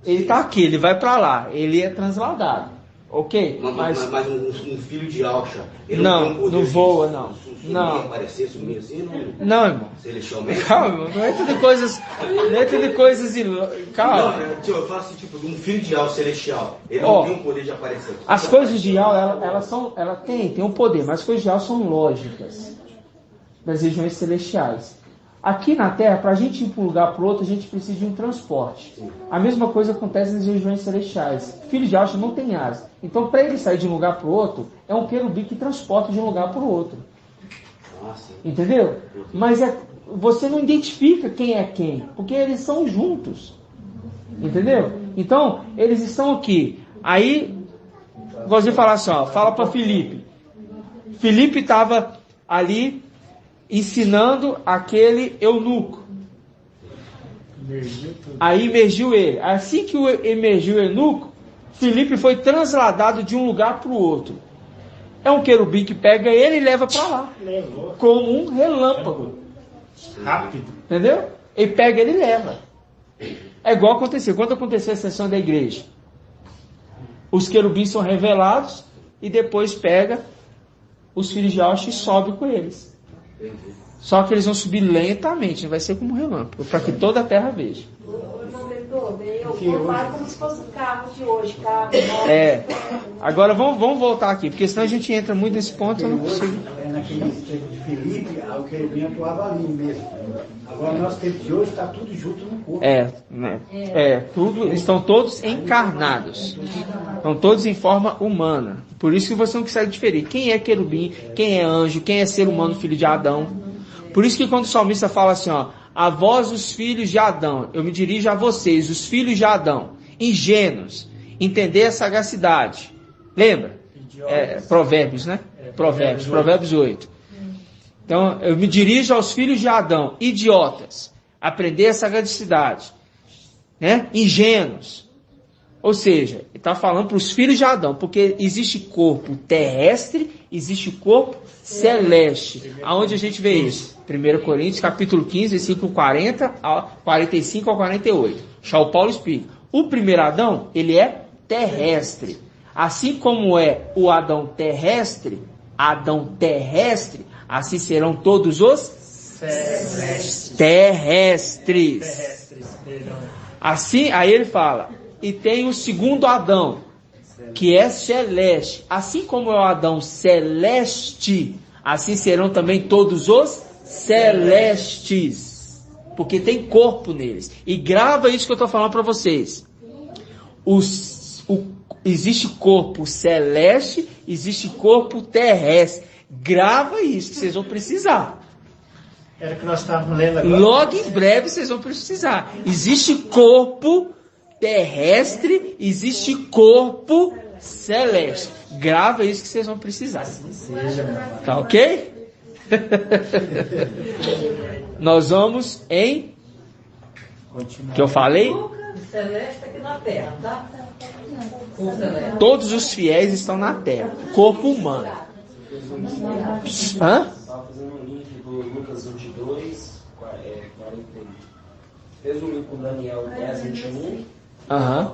Ele está aqui, ele vai para lá, ele é transladado. Ok?
Mas um filho de Yahshua, ele
não
tem um poder
não voa, não.
Não aparecer, sumir assim,
não, irmão.
Celestialmente?
Calma, não é tudo coisas. Calma.
Não, eu falo assim, tipo, de um filho de Yahweh celestial. Ele não tem o poder de aparecer.
As coisas de Yahweh, ela tem um poder, mas as coisas de Yahweh são lógicas das regiões celestiais. Aqui na Terra, para a gente ir para um lugar para o outro, a gente precisa de um transporte. A mesma coisa acontece nas regiões celestiais. Filho de Yahweh não tem asas. Então, para ele sair de um lugar para o outro, é um querubim que transporta de um lugar para o outro. Entendeu? Mas você não identifica quem é quem, porque eles são juntos. Entendeu? Então, eles estão aqui. Aí, gosto de falar assim, ó, fala para Filipe. Filipe estava ali ensinando aquele eunuco. Aí emergiu ele. Assim que emergiu o eunuco, Filipe foi transladado de um lugar para o outro. É um querubim que pega ele e leva para lá. Como um relâmpago.
Rápido.
Entendeu? Ele pega ele e leva. É igual aconteceu. Quando aconteceu a sessão da igreja, os querubins são revelados e depois pega os filhos de Yahshua e sobe com eles. Só que eles vão subir lentamente, não vai ser como um relâmpago, para que toda a terra veja.
Eu comparo como se fosse o carro de hoje, carro.
Agora vamos voltar aqui, porque senão a gente entra muito nesse ponto. Eu não consigo.
Naquele tempo de Filipe, o querubim atuava ali mesmo. Agora, no nosso tempo de hoje, está tudo junto no corpo.
Estão todos encarnados. Estão todos em forma humana. Por isso que você não consegue diferir quem é querubim, quem é anjo, quem é ser humano, filho de Adão. Por isso que quando o salmista fala assim, ó, a vós os filhos de Adão, eu me dirijo a vocês, os filhos de Adão, ingênuos, entender a sagacidade. Lembra? Provérbios, né? Provérbios 8. Então, eu me dirijo aos filhos de Adão, idiotas, aprender a sagacidade, né? Ingênuos. Ou seja, ele está falando para os filhos de Adão, porque existe corpo terrestre, existe corpo celeste. Aonde a gente vê isso? 1 Coríntios, capítulo 15, versículo 45 ao 48. Charles Paulo explica. O primeiro Adão, ele é terrestre. Assim como é o Adão terrestre, assim serão todos os terrestres. Assim, aí ele fala, e tem o segundo Adão, que é celeste. Assim como é o Adão celeste, assim serão também todos os celestes. Porque tem corpo neles. E grava isso que eu estou falando para vocês. Existe corpo celeste, existe corpo terrestre. Grava isso, que vocês vão precisar.
Era que nós estávamos lendo agora.
Logo em breve vocês vão precisar. Existe corpo terrestre, existe corpo celeste. Grava isso que vocês vão precisar. Tá ok? Nós vamos em... que eu falei?
Celeste aqui na Terra, tá?
Todos os fiéis estão na Terra. Corpo humano. Hã?
Estava fazendo um link do Lucas 22, 41. Fez um link com Daniel 10, 21.
Aham.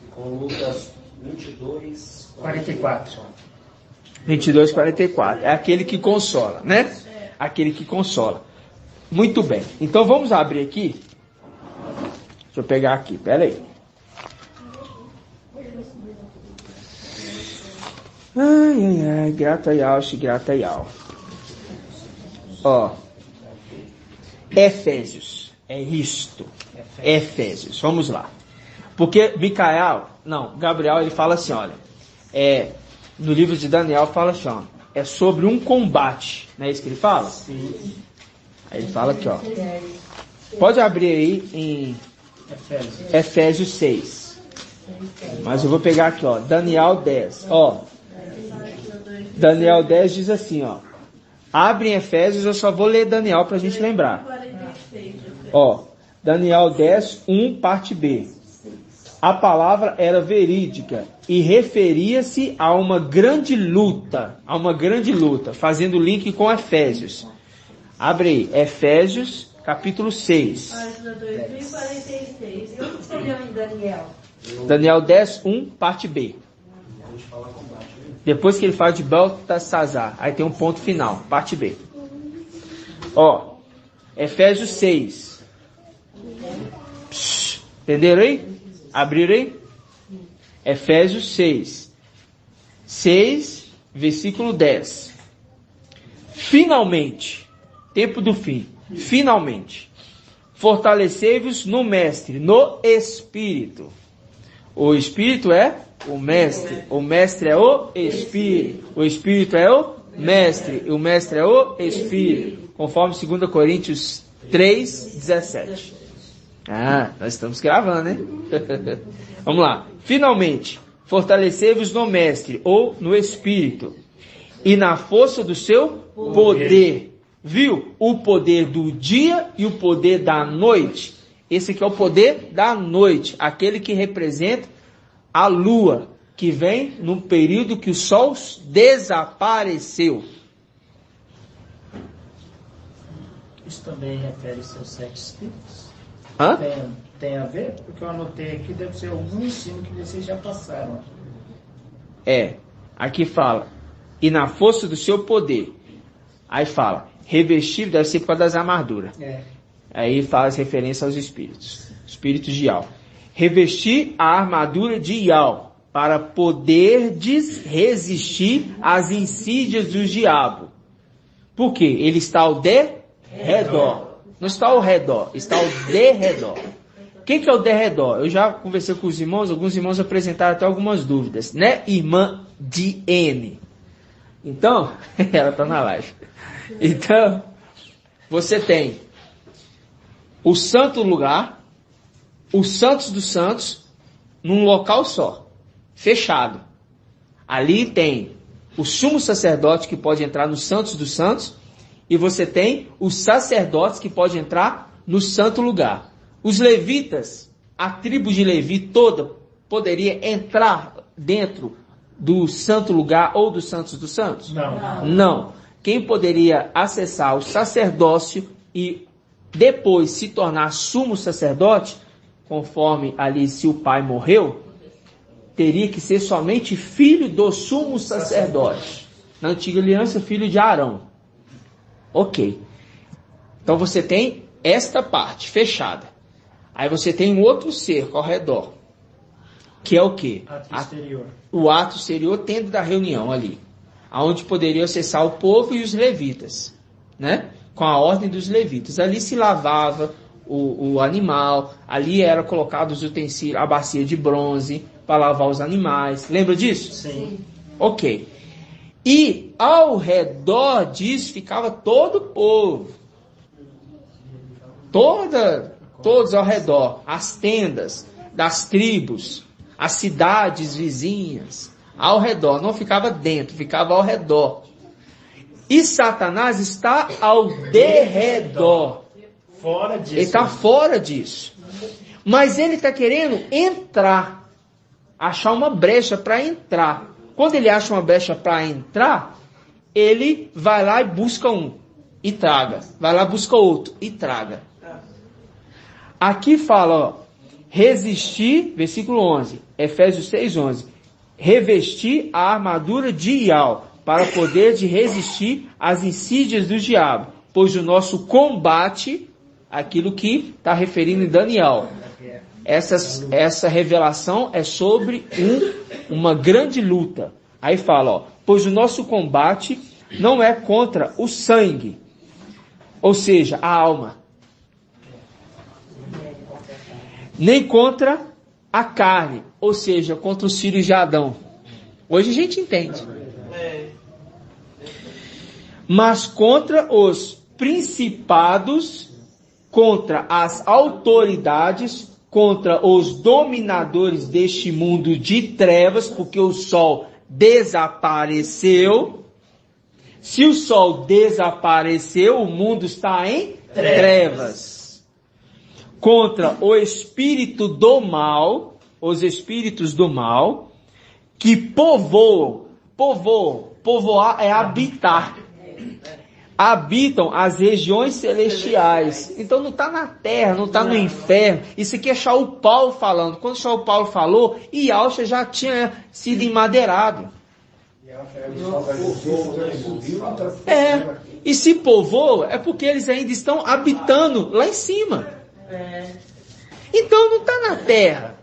E com Lucas 22,
44.
22, 44. É aquele que consola, né? Aquele que consola. Muito bem. Então vamos abrir aqui. Deixa eu pegar aqui, pera aí. Ai, grata Yal. Ó. Efésios. É isto. Efésios. Vamos lá. Porque Gabriel, ele fala assim, olha. No livro de Daniel fala assim, ó. É sobre um combate. Não é isso que ele fala?
Sim.
Aí ele fala aqui, ó. Pode abrir aí em Efésios 6. Mas eu vou pegar aqui, ó. Daniel 10. Ó. Daniel 10 diz assim, ó. Abre em Efésios, eu só vou ler Daniel pra gente lembrar. Ó. Daniel 10, 1, parte B. A palavra era verídica e referia-se a uma grande luta, fazendo link com Efésios. Abre aí, Efésios, capítulo 6.
Página 2046. Eu não sei onde Daniel.
Daniel 10, 1, parte B. Depois que ele fala de Beltesazar, aí tem um ponto final, parte B. Ó, Efésios 6. Entenderam aí? Abriram aí? Efésios 6. 6, versículo 10. Finalmente, tempo do fim, finalmente, fortalecei-vos no mestre, no Espírito. O Espírito é o mestre é o Espírito, o Espírito é o mestre é o Espírito, conforme 2 Coríntios 3, 17. Nós estamos gravando, né? Vamos lá. Finalmente, fortalecei-vos no mestre ou no Espírito e na força do seu poder. Viu? O poder do dia e o poder da noite. Esse aqui é o poder da noite, aquele que representa a lua, que vem no período que o sol desapareceu.
Isso também refere-se aos 7 espíritos?
Hã?
Tem a ver? Porque eu anotei aqui, deve ser algum ensino que vocês já passaram.
Aqui fala, e na força do seu poder. Aí fala, revestido, deve ser por causa das armaduras. Aí faz referência aos espíritos de Yal. Revestir a armadura de Yal, para poder resistir às insídias do diabo. Por quê? Ele está ao derredor. Não está ao redor, está ao derredor. O que é o derredor? Eu já conversei com os irmãos, alguns irmãos apresentaram até algumas dúvidas, né? Irmã Diene. Então, ela está na live. Então, você tem o santo lugar, os santos dos santos, num local só, fechado. Ali tem o sumo sacerdote que pode entrar nos santos dos santos, e você tem os sacerdotes que podem entrar no santo lugar. Os levitas, a tribo de Levi toda, poderia entrar dentro do santo lugar ou dos santos dos santos? Não. Quem poderia acessar o sacerdócio e depois se tornar sumo sacerdote, conforme ali se o pai morreu, teria que ser somente filho do sumo sacerdote. Na antiga aliança, filho de Arão. Ok. Então você tem esta parte fechada. Aí você tem um outro cerco ao redor. Que é o quê? O ato exterior dentro da reunião ali. Onde poderia acessar o povo e os levitas. Né? Com a ordem dos levitas. Ali se lavava o animal. Ali era colocado os utensílios, a bacia de bronze para lavar os animais. Lembra disso?
Sim.
Ok. E ao redor disso ficava todo o povo. Todos ao redor. As tendas. das tribos, as cidades vizinhas, ao redor. Não ficava dentro, ficava ao redor. E Satanás está ao derredor.
Fora disso.
Ele está fora disso. Mas ele está querendo entrar. Achar uma brecha para entrar. Quando ele acha uma brecha para entrar, ele vai lá e busca um. E traga. Vai lá, busca outro. E traga. Aqui fala, ó, resistir, versículo 11. Efésios 6:11. Revestir a armadura de Ial, para poder de resistir às insídias do diabo, pois o nosso combate, aquilo que está referindo em Daniel, essa revelação é sobre uma grande luta. Aí fala, ó, pois o nosso combate não é contra o sangue, ou seja, a alma, nem contra a carne, ou seja, contra os filhos de Adão. Hoje a gente entende. Mas contra os principados, contra as autoridades, contra os dominadores deste mundo de trevas, porque o sol desapareceu. Se o sol desapareceu, o mundo está em trevas. Contra o espírito do mal, os espíritos do mal, que povoam. Povoar é habitar. Habitam as regiões celestiais. Então não está na terra, não está no inferno. Isso aqui é Shaul Paulo falando. Quando Shaul Paulo falou, Ialcha já tinha sido emadeirado. E se povoa, é porque eles ainda estão habitando lá em cima. Então não está na terra.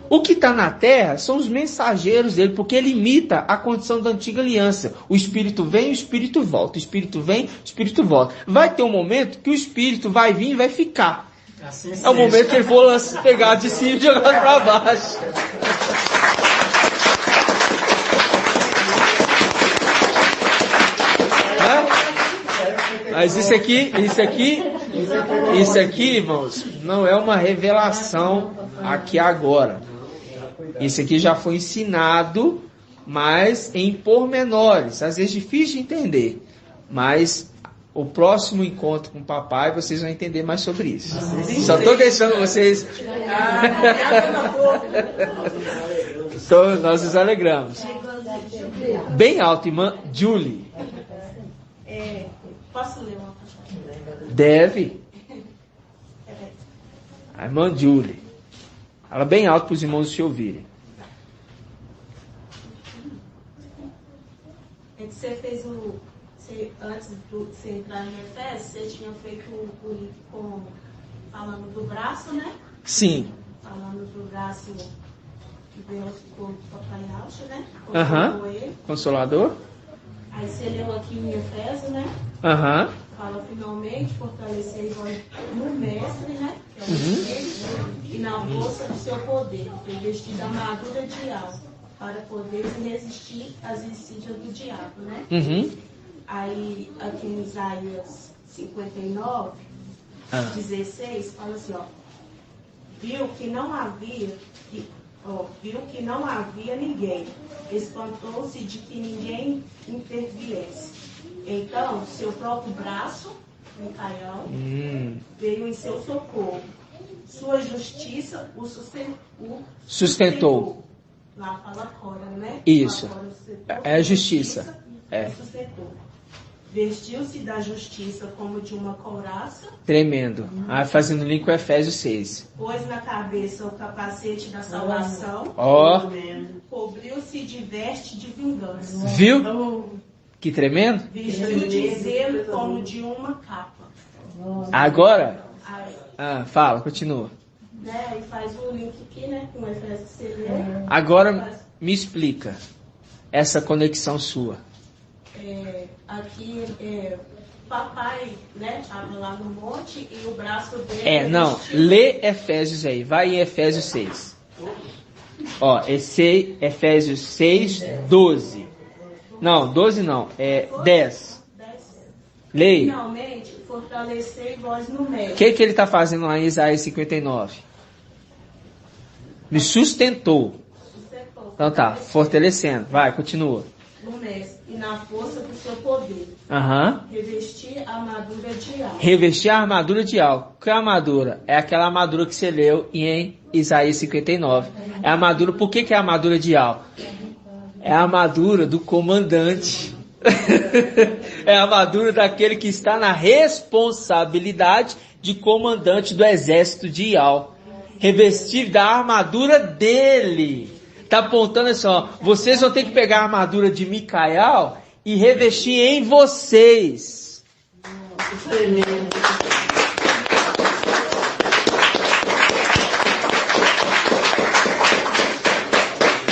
O que está na terra são os mensageiros dele, porque ele imita a condição da antiga aliança. O Espírito vem, o Espírito volta. O Espírito vem, o Espírito volta. Vai ter um momento que o Espírito vai vir e vai ficar. Assim é o momento que ele for pegar de cima e jogar para baixo. Mas isso aqui, irmãos, não é uma revelação aqui agora. Isso aqui já foi ensinado, mas em pormenores. Às vezes difícil de entender. Mas o próximo encontro com o papai, vocês vão entender mais sobre isso. Só estou deixando vocês... Nós nos alegramos. Bem alto, irmã Julie.
Posso ler uma passagem?
Deve. A irmã Julie. Fala bem alto para os irmãos te ouvirem.
É que você fez antes de você entrar em Efésios, você tinha feito o link falando do braço, né?
Sim.
Falando do braço que Deus ficou do Papai Alcha, né?
Consolador.
Aí você leu aqui em Efésios, né? Fala finalmente, fortalecer no mestre, né? Que é o Espírito, e na força do seu poder, revestir da armadura de alma, para poder resistir às insídias do diabo, né? Aí, aqui em Isaías 59, 16, fala assim, ó. Viu que não havia ninguém, espantou-se de que ninguém interviesse. Então, seu próprio braço, Micael, veio em seu socorro. Sua justiça o sustentou. Lá fala Cora, né?
Isso. É a justiça.
Sustentou. Vestiu-se da justiça como de uma couraça.
Tremendo. Fazendo link com Efésios 6.
Pôs na cabeça o capacete da salvação. Cobriu-se de veste de vingança.
Viu? Que tremendo.
Vestiu de zelo como de uma capa.
Agora, fala, continua.
Né? E faz um link aqui, né? Com o Efésios que você lê.
Agora me explica essa conexão sua.
Aqui, papai, né? Estava lá no monte e o braço dele...
lê Efésios aí. Vai em Efésios 6. Ó, esse Efésios 6, 12. Não, 12 não, 10. Leia.
Finalmente, fortalecer vós no médio.
O que ele está fazendo lá em Isaías 59? Me sustentou. Então tá, fortalecendo. Vai, continua.
No mestre e na força do seu poder. Revestir a armadura de algo.
Revestir a armadura de algo. Que é a armadura? É aquela armadura que você leu em Isaías 59. É a armadura, por que é a armadura de algo? É a armadura do comandante. É a armadura daquele que está na responsabilidade de comandante do exército de Ial. Revestir da armadura dele. Está apontando assim, ó, vocês vão ter que pegar a armadura de Micael e revestir em vocês.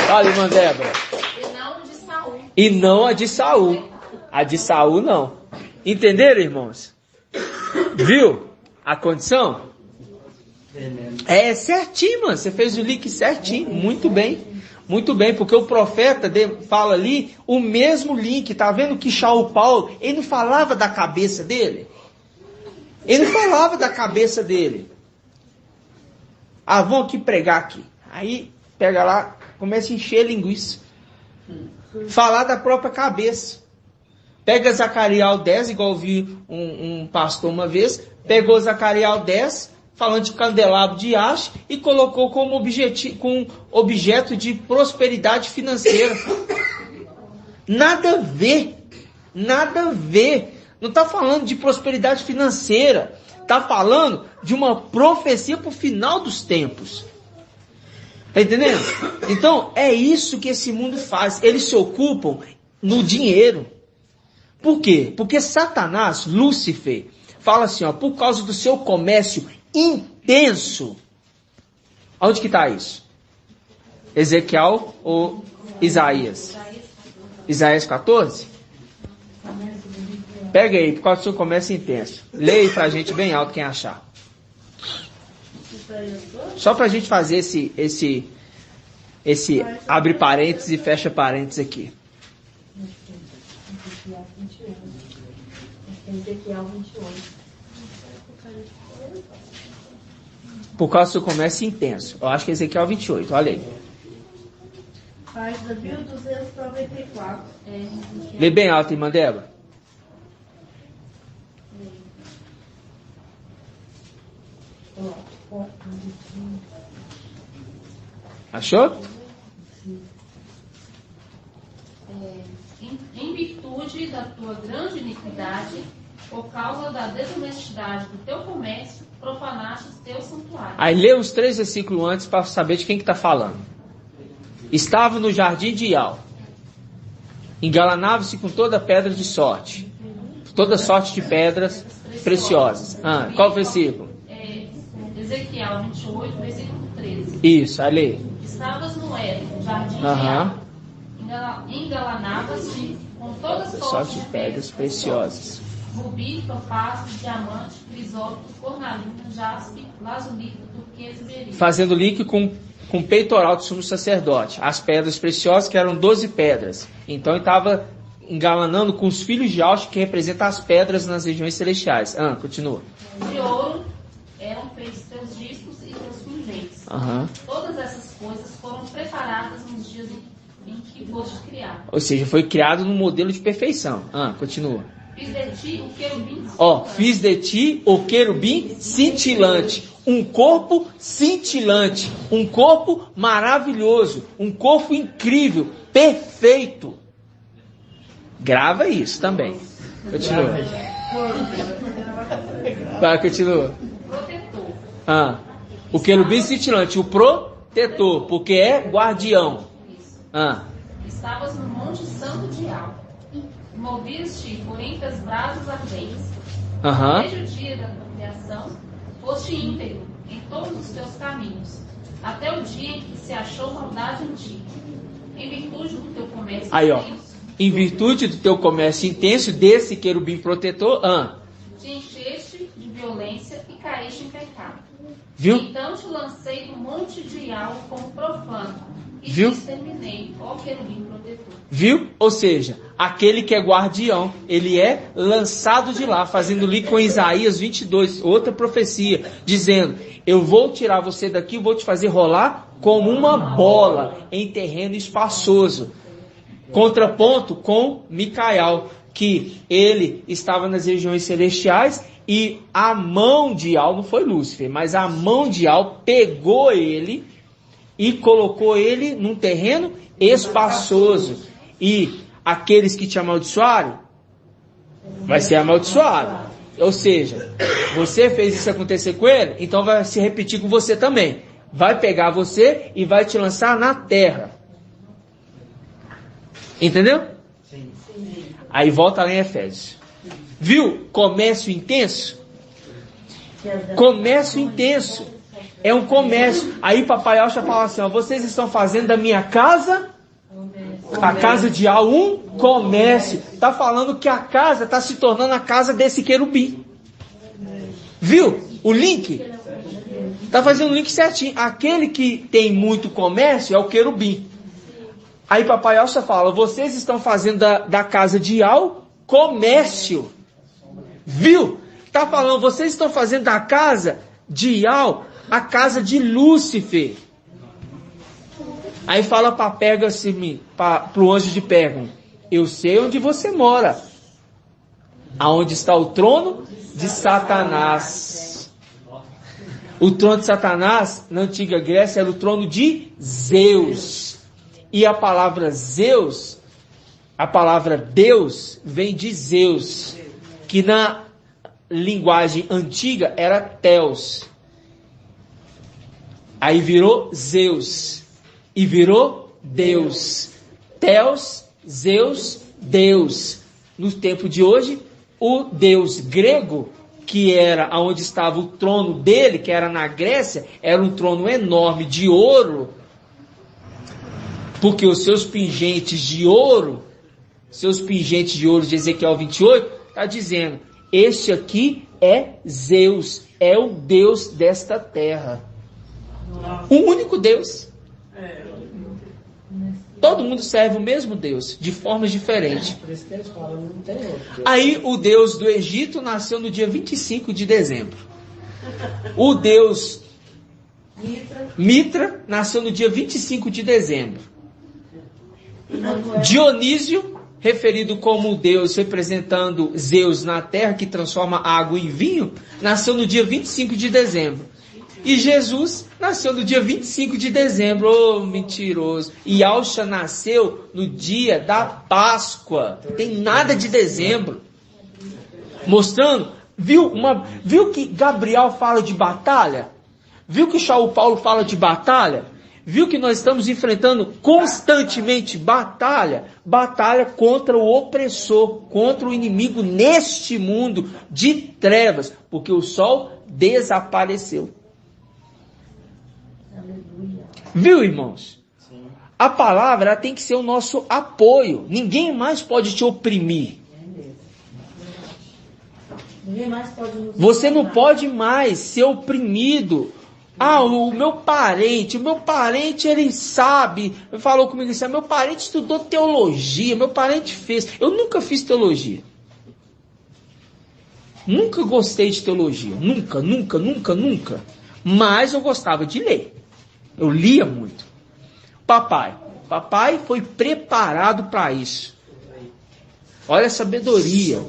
Olha, irmã Débora. E não a de Saul. A de Saul não. Entenderam, irmãos? Viu a condição? É certinho, mano. Você fez o link certinho. Muito bem. Muito bem, porque o profeta fala ali o mesmo link. Tá vendo que Shaul Paulo, ele não falava da cabeça dele? Ele não falava da cabeça dele. Ah, vamos aqui pregar aqui. Aí, pega lá, começa a encher linguiça. Falar da própria cabeça. Pega Zacarias 10, igual eu vi um pastor uma vez, pegou Zacarias 10, falando de candelabro de haste, e colocou como objeto de prosperidade financeira. Nada a ver. Nada a ver. Não está falando de prosperidade financeira. Está falando de uma profecia para o final dos tempos. Está entendendo? Então, é isso que esse mundo faz. Eles se ocupam no dinheiro. Por quê? Porque Satanás, Lúcifer, fala assim, ó, por causa do seu comércio intenso. Onde que está isso? Ezequiel ou Isaías? Isaías 14? Pega aí, por causa do seu comércio intenso. Leia aí pra gente bem alto quem achar. Só pra gente fazer esse abre parênteses e fecha parênteses aqui.
Ezequiel 28.
Por causa do seu comércio intenso. Eu acho que é Ezequiel 28, olha aí.
Página 1294.
Lê bem alto, irmã Débora. Achou?
Em virtude da tua grande iniquidade, por causa da desonestidade do teu comércio, profanaste os teus santuários.
Aí lê os 3 versículos antes para saber de quem que está falando. Estava no jardim de Ial. Engalanava-se com toda pedra de sorte. Toda sorte de pedras preciosas. Qual o versículo?
Ezequiel 28, versículo 13.
Isso, aí lê.
Estavas no Éden, jardim de Ial. Engalanavas-te com toda sorte de pedras preciosas. Rubi, topázio, diamante, crisólito, cornalina, jaspe, lazulita, turquesa e berilo.
Fazendo link com o peitoral do sumo sacerdote. As pedras preciosas, que eram 12 pedras. Então ele estava engalanando com os filhos de Alche, que representam as pedras nas regiões celestiais. Continua.
De ouro eram feitos teus discos e teus pingentes. Todas essas coisas foram preparadas nos dias em que foste criado.
Ou seja, foi criado num modelo de perfeição. Continua.
Fiz de ti o querubim.
Fiz de ti o querubim cintilante. Um corpo cintilante. Um corpo maravilhoso. Um corpo incrível. Perfeito. Grava isso também. Continua. Vai, continua.
Protetor.
O querubim cintilante. O protetor. Porque é guardião.
Estavas no Monte Santo de Ial. Moviste por entre as brasas ardentes. Desde o dia da criação, foste íntegro em todos os teus caminhos, até o dia em que se achou maldade em ti. Em virtude do teu comércio intenso.
Em virtude do teu comércio intenso, desse querubim protetor,
te encheste de violência e caíste em pecado.
Viu?
Então te lancei no monte de Ial como profano, Viu? E exterminei, ó querubim protetor.
Viu? Ou seja, aquele que é guardião, ele é lançado de lá, fazendo link com Isaías 22, outra profecia, dizendo, eu vou tirar você daqui, vou te fazer rolar como uma bola em terreno espaçoso. Contraponto com Micael, que ele estava nas regiões celestiais e a mão de Al, não foi Lúcifer, mas a mão de Al pegou ele e colocou ele num terreno espaçoso. E aqueles que te amaldiçoaram, vai ser amaldiçoado. Ou seja, você fez isso acontecer com ele, então vai se repetir com você também. Vai pegar você e vai te lançar na terra. Entendeu? Sim. Aí volta lá em Efésios. Viu? Comércio intenso. Comércio intenso. É um comércio. Aí Papai Alcha fala assim, ó, vocês estão fazendo da minha casa, a casa de Al, um comércio. Está falando que a casa está se tornando a casa desse querubim. Viu? O link? Está fazendo o link certinho. Aquele que tem muito comércio é o querubim. Aí Papai Alcha fala, vocês estão fazendo da casa de Al comércio. Viu? Está falando, vocês estão fazendo da casa de Al a casa de Lúcifer. Aí fala para Pérgamo, para o anjo de Pérgamo, eu sei onde você mora, aonde está o trono de Satanás. O trono de Satanás, na antiga Grécia, era o trono de Zeus. E a palavra Zeus, a palavra Deus, vem de Zeus, que na linguagem antiga era Theos. Aí virou Zeus. E virou Deus. Theos, Zeus, Deus. No tempo de hoje, o Deus grego, que era onde estava o trono dele, que era na Grécia, era um trono enorme de ouro, porque os seus pingentes de ouro de Ezequiel 28, está dizendo, este aqui é Zeus, é o Deus desta terra. O único Deus. Todo mundo serve o mesmo Deus, de formas diferentes. Aí o Deus do Egito nasceu no dia 25 de dezembro. O Deus Mitra nasceu no dia 25 de dezembro. Dionísio, referido como Deus representando Zeus na terra, que transforma água em vinho, nasceu no dia 25 de dezembro. E Jesus nasceu no dia 25 de dezembro, oh, mentiroso. E Alcha nasceu no dia da Páscoa, tem nada de dezembro. Mostrando, viu que Gabriel fala de batalha? Viu que Shaul Paulo fala de batalha? Viu que nós estamos enfrentando constantemente batalha? Batalha contra o opressor, contra o inimigo neste mundo de trevas, porque o sol desapareceu. Viu, irmãos? Sim. A palavra ela tem que ser o nosso apoio. Ninguém mais pode te oprimir. Você não pode mais ser oprimido. Ah, o meu parente ele sabe, falou comigo assim, meu parente estudou teologia, meu parente fez. Eu nunca fiz teologia. Nunca gostei de teologia. Nunca. Mas eu gostava de ler. Eu lia muito. Papai foi preparado para isso. Olha a sabedoria.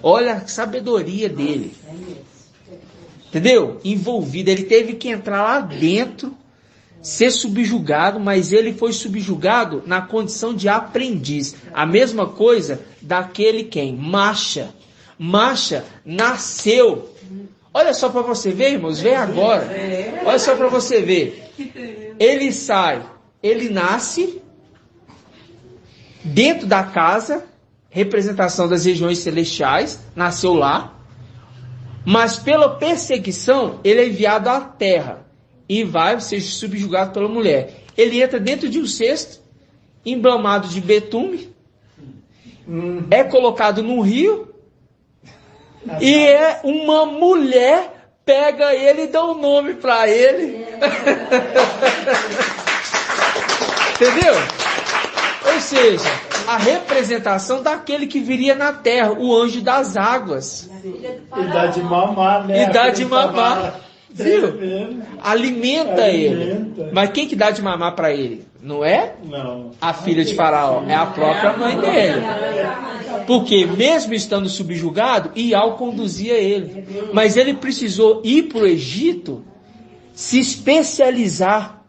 Olha a sabedoria dele. Entendeu? Envolvido. Ele teve que entrar lá dentro, ser subjugado, mas ele foi subjugado na condição de aprendiz. A mesma coisa daquele quem? Macha. Macha nasceu. Olha só para você ver, irmãos, vem agora. Olha só para você ver. Ele nasce dentro da casa, representação das regiões celestiais, nasceu lá, mas pela perseguição, ele é enviado à terra e vai ser subjugado pela mulher. Ele entra dentro de um cesto, emblamado de betume, é colocado num rio, e uma mulher pega ele e dá um nome para ele. Entendeu? Ou seja, a representação daquele que viria na terra, o anjo das águas.
E dá de mamar, né?
E dá de mamar. Viu? Alimenta ele. Mas quem que dá de mamar para ele? Não é a filha de Faraó, é a própria mãe dele. Porque mesmo estando subjugado, Ial conduzia ele. Mas ele precisou ir para o Egito, se especializar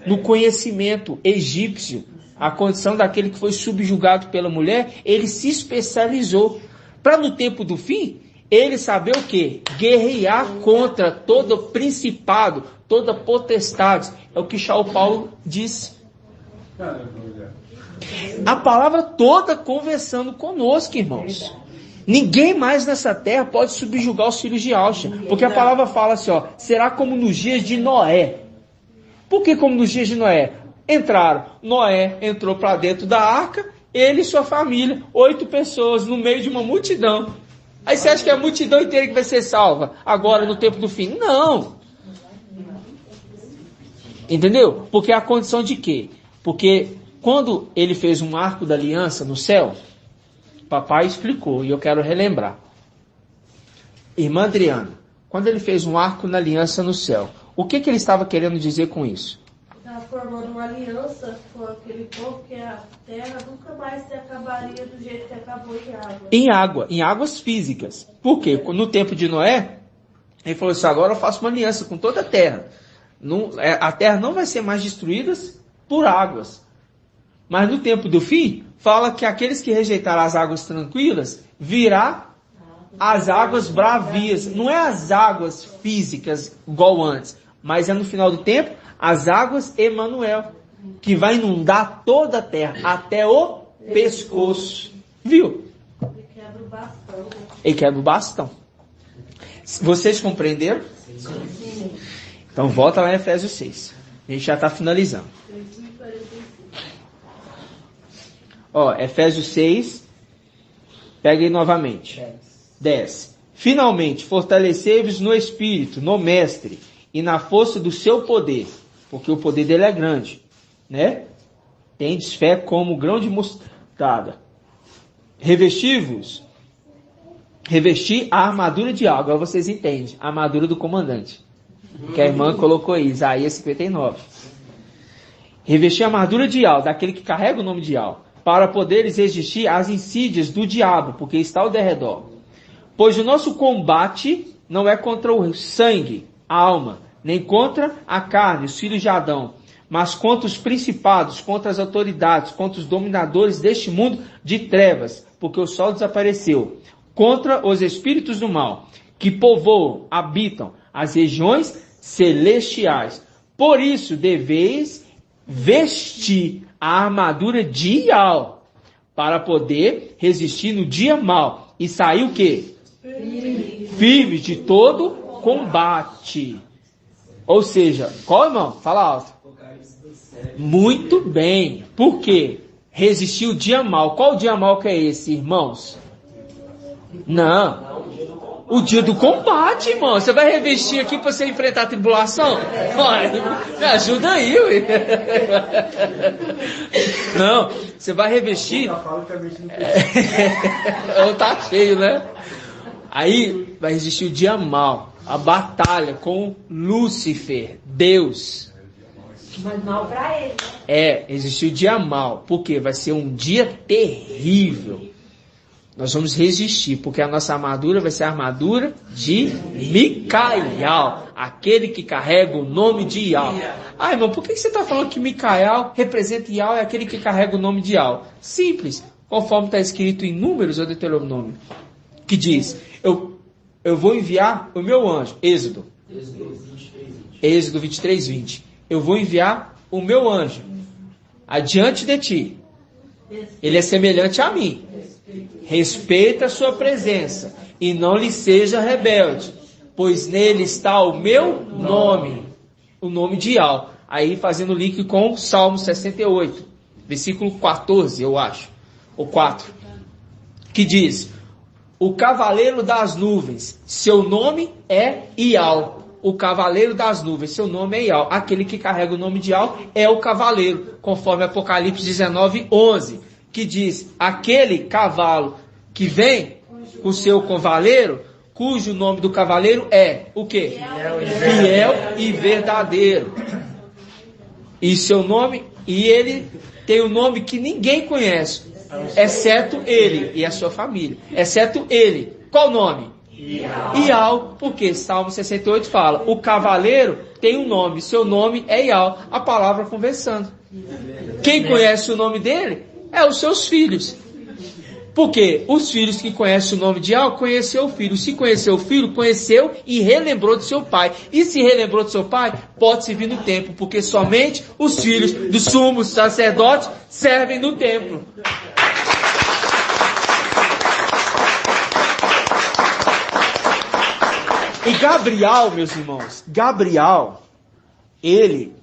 no conhecimento egípcio. A condição daquele que foi subjugado pela mulher, ele se especializou. Para no tempo do fim, ele saber o quê? Guerrear contra todo principado, toda potestade. É o que Shaul Paulo disse. A palavra toda conversando conosco, irmãos. Ninguém mais nessa terra pode subjugar os filhos de Alxa. Porque a palavra fala assim, ó, será como nos dias de Noé. Por que como nos dias de Noé? Noé entrou para dentro da arca, ele e sua família, 8 pessoas no meio de uma multidão. Aí você acha que é a multidão inteira que vai ser salva agora no tempo do fim? Não. Entendeu? Porque a condição de quê? Porque quando ele fez um arco da aliança no céu, papai explicou e eu quero relembrar. Irmã Adriana, quando ele fez um arco na aliança no céu, o que ele estava querendo dizer com isso?
Está formando uma aliança com aquele povo que a terra nunca mais se acabaria do jeito que acabou em água.
Em águas físicas. Por quê? No tempo de Noé, ele falou assim, agora eu faço uma aliança com toda a terra. A terra não vai ser mais destruída por águas. Mas no tempo do fim, fala que aqueles que rejeitaram as águas tranquilas, virá as águas bravias. Não é as águas físicas igual antes, mas é no final do tempo, as águas Emanuel, que vai inundar toda a terra, até o pescoço. Viu?
Ele quebra o bastão.
Ele quebra o bastão. Vocês compreenderam?
Sim.
Então volta lá em Efésios 6. A gente já está finalizando. Ó, Efésios 6. Pega aí novamente. 10. Finalmente, fortalecei-vos no Espírito, no Mestre, e na força do seu poder, porque o poder dele é grande, né? Tendes fé como grão de mostarda. Revesti a armadura de algo. Agora vocês entendem, a armadura do comandante. Que a irmã colocou aí, Isaías 59. Revesti a armadura de algo, daquele que carrega o nome de algo, para poderes resistir às insídias do diabo, porque está ao derredor. Pois o nosso combate não é contra o sangue, a alma, nem contra a carne, os filhos de Adão, mas contra os principados, contra as autoridades, contra os dominadores deste mundo de trevas, porque o sol desapareceu, contra os espíritos do mal, que povoam, habitam as regiões celestiais. Por isso deveis vestir a armadura de Ial, para poder resistir no dia mau, e sair o quê? Firme de todo combate. Ou seja, qual, irmão? Fala alto. Muito bem. Por quê? Resistir o dia mau. Qual o dia mau que é esse, irmãos? Não. O dia do combate, irmão. Você vai revestir aqui para você enfrentar a tribulação? Olha, me ajuda aí, ué. Não, você vai revestir. Tá cheio, né? Aí vai existir o dia mau. A batalha com Lúcifer, Deus.
Mas mal para ele, né?
Existiu o dia mau. Por quê? Vai ser um dia terrível. Nós vamos resistir, porque a nossa armadura vai ser a armadura de Micael, aquele que carrega o nome de Ial. Ah, irmão, por que você está falando que Micael representa Ial, é aquele que carrega o nome de Ial? Simples, conforme está escrito em Números ou Deuteronômio, que diz, eu vou enviar o meu anjo, Êxodo 23, 20. Eu vou enviar o meu anjo adiante de ti. Ele é semelhante a mim. Respeita a sua presença e não lhe seja rebelde, pois nele está o meu nome, o nome de Ial. Aí fazendo link com Salmo 68, versículo 14, eu acho, ou 4, que diz, o cavaleiro das nuvens, seu nome é Ial. o cavaleiro das nuvens, seu nome é Ial. Aquele que carrega o nome de Ial é o cavaleiro, conforme Apocalipse 19:11, que diz, aquele cavalo que vem com o seu cavaleiro, cujo nome do cavaleiro é o quê? Fiel e verdadeiro. E seu nome, e ele tem um nome que ninguém conhece, exceto ele e a sua família. Exceto ele. Qual o nome? Ial, porque Salmo 68 fala, o cavaleiro tem um nome, seu nome é Ial, a palavra conversando. Quem conhece o nome dele é os seus filhos. Porque os filhos que conhecem o nome de Ial, conheceu o filho. Se conheceu o filho, conheceu e relembrou de seu pai. E se relembrou de seu pai, pode servir no templo, porque somente os filhos dos sumos sacerdotes servem no templo. E Gabriel, meus irmãos, Gabriel, ele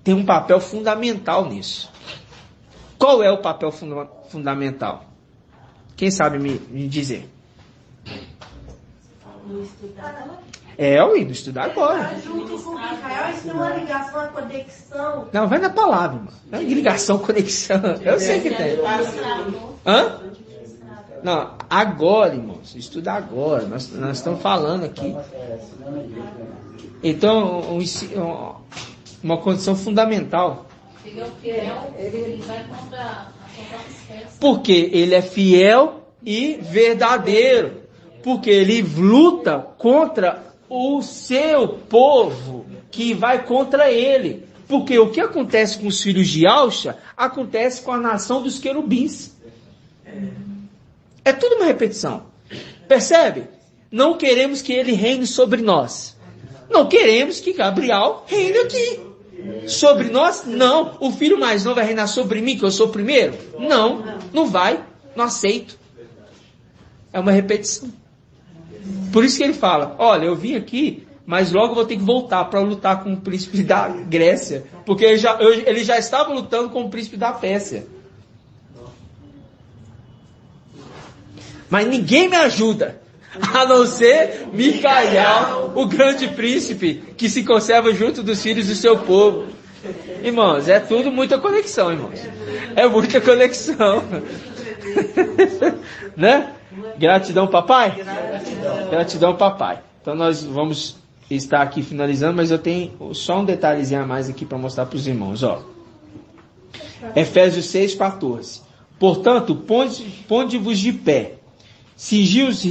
tem um papel fundamental nisso. Qual é o papel fundamental? Quem sabe me dizer? Eu indo estudar agora.
Junto com o Micael, isso tem uma ligação, uma conexão.
Não, vai na palavra, mano. Não é ligação, conexão. Eu sei que tem. Hã? Não, agora, irmãos, estuda agora, nós estamos falando aqui. Então, uma condição fundamental.
Ele vai contra a espécie.
Porque ele é fiel e verdadeiro. Porque ele luta contra o seu povo, que vai contra ele. Porque o que acontece com os filhos de Alxa, acontece com a nação dos querubins. É tudo uma repetição. Percebe? Não queremos que ele reine sobre nós. Não queremos que Gabriel reine aqui. Sobre nós, não. O filho mais novo vai reinar sobre mim, que eu sou o primeiro? Não, não vai. Não aceito. É uma repetição. Por isso que ele fala, olha, eu vim aqui, mas logo vou ter que voltar para lutar com o príncipe da Grécia. Porque ele já estava lutando com o príncipe da Pérsia. Mas ninguém me ajuda, a não ser Micael, o grande príncipe, que se conserva junto dos filhos do seu povo. Irmãos, é tudo muita conexão, irmãos. É muita conexão. Né? Gratidão, papai? Gratidão, papai. Então nós vamos estar aqui finalizando, mas eu tenho só um detalhezinho a mais aqui para mostrar para os irmãos. Ó. Efésios 6:14. Portanto, ponde-vos de pé, cingi os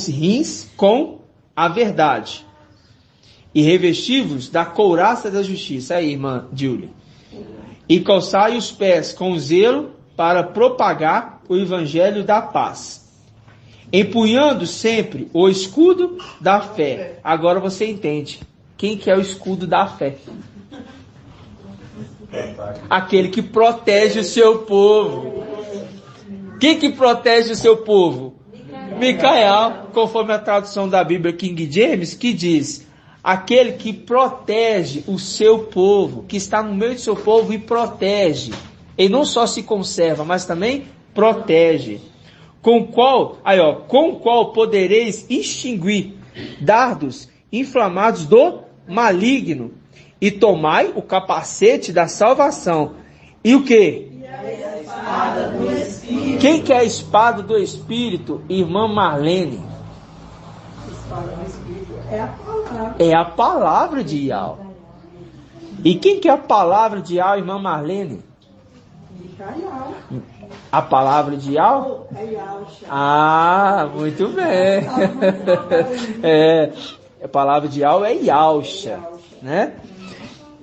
rins com a verdade, e revesti-vos da couraça da justiça. Aí, irmã Júlia. E calçai os pés com zelo para propagar o evangelho da paz, empunhando sempre o escudo da fé. Agora você entende. Quem que é o escudo da fé? Aquele que protege o seu povo. Quem que protege o seu povo? Micael, conforme a tradução da Bíblia King James, que diz, aquele que protege o seu povo, que está no meio do seu povo e protege. Ele não só se conserva, mas também protege. Com qual podereis extinguir dardos inflamados do maligno, e tomai o capacete da salvação. E o quê? Quem que é a espada do Espírito, irmã Marlene? É a palavra de Ial. E quem que é a palavra de Ial, irmã Marlene? A palavra de Ial? Ah, muito bem. A palavra de Ial é Ialxa, né?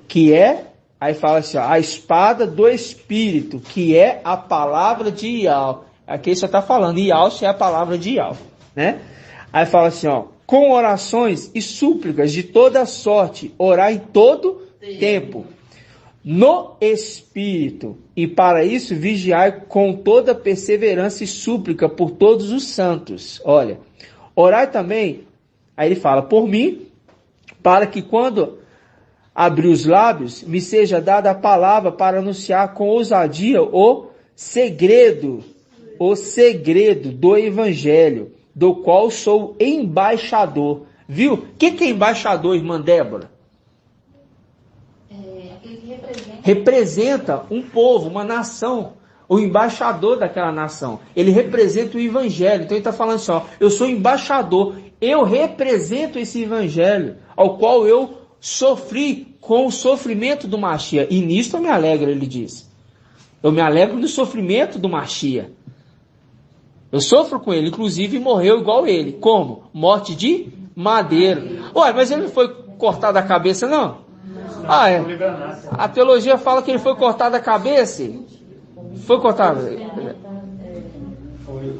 Que é, aí fala assim, ó, a espada do Espírito, que é a palavra de Ial. Aqui só está falando, Ialxa é a palavra de Ial, né? Aí fala assim, ó, com orações e súplicas de toda sorte, orar em todo tempo, no Espírito, e para isso vigiai com toda perseverança e súplica por todos os santos. Olha, orai também, aí ele fala, por mim, para que quando abrir os lábios, me seja dada a palavra para anunciar com ousadia o segredo do Evangelho, do qual sou embaixador. Viu? O que é embaixador, irmã Débora?
Aquele que
representa um povo, uma nação. O embaixador daquela nação. Ele representa o evangelho. Então ele está falando assim, ó, eu sou embaixador. Eu represento esse evangelho, ao qual eu sofri com o sofrimento do Mashiach. E nisto eu me alegro, ele diz. Eu me alegro no sofrimento do Mashiach. Eu sofro com ele, inclusive morreu igual ele. Como? Morte de madeira. Ué, mas ele não foi cortado a cabeça, não? Ah, é. A teologia fala que ele foi cortado a cabeça. Foi cortado.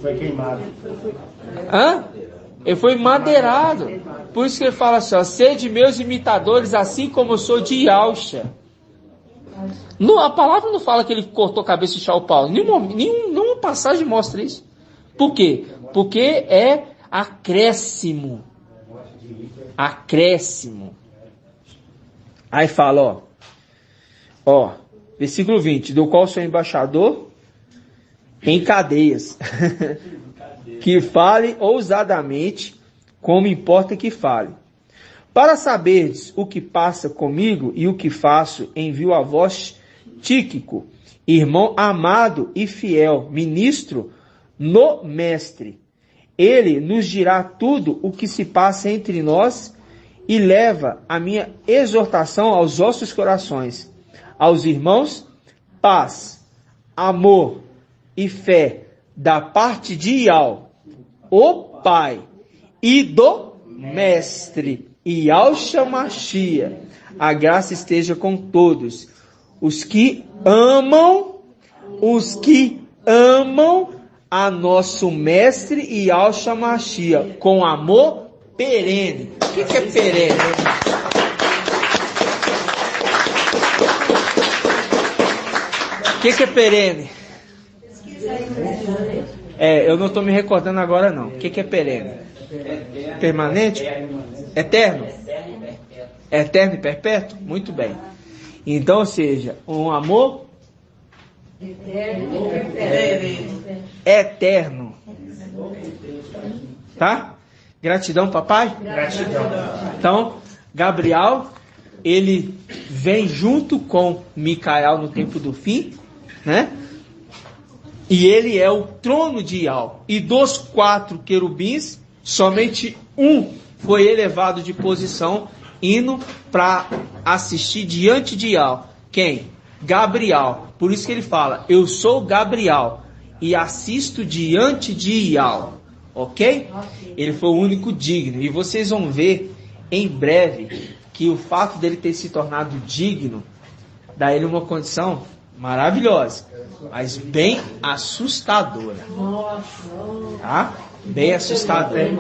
Foi queimado.
Hã? Ele foi madeirado. Por isso que ele fala assim, ó, sede meus imitadores, assim como eu sou de Yahusha. A palavra não fala que ele cortou a cabeça de Shaul. Nenhuma passagem mostra isso. Por quê? Porque é acréscimo. Acréscimo. Aí fala, ó, versículo 20, do qual sou embaixador em cadeias, que fale ousadamente, como importa que fale. Para saberdes o que passa comigo e o que faço, envio a vós Tíquico, irmão amado e fiel, ministro no mestre. Ele nos dirá tudo o que se passa entre nós e leva a minha exortação aos vossos corações. Aos irmãos, paz, amor e fé da parte de Yahweh, o Pai, e do Mestre, Yahshua Mashiach. A graça esteja com todos. Os que amam a nosso Mestre Yahshua Mashiach, com amor perene. O que é perene? O que é perene? Eu não estou me recordando agora não. O que é perene? Permanente? Eterno? Eterno e perpétuo? Muito bem. Então, ou seja, um amor eterno. Tá? Gratidão, papai?
Gratidão.
Então, Gabriel, ele vem junto com Micael no tempo do fim, né? E ele é o trono de Yahweh. E dos 4 querubins, somente um foi elevado de posição, indo para assistir diante de Yahweh. Quem? Gabriel. Por isso que ele fala, eu sou Gabriel e assisto diante de Yahweh. Ok? Ele foi o único digno. E vocês vão ver em breve que o fato dele ter se tornado digno dá ele uma condição maravilhosa, mas bem assustadora. Tá? Bem assustadora.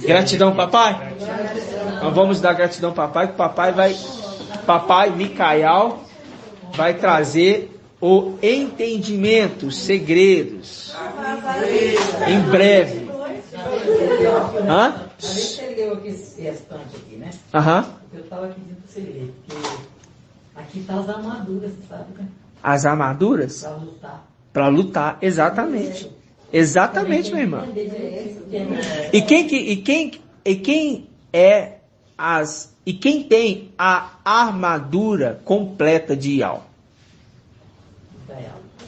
Gratidão, papai? Então vamos dar gratidão, papai, que papai Micael vai trazer o entendimento, os segredos. Em breve.
Hã? Você leu aqui esse restante aqui, né? Eu estava pedindo para você ler, porque aqui tá as armaduras, sabe?
As armaduras?
Para lutar.
Para lutar, exatamente. Exatamente, minha irmã. E quem tem a armadura completa de Yahweh?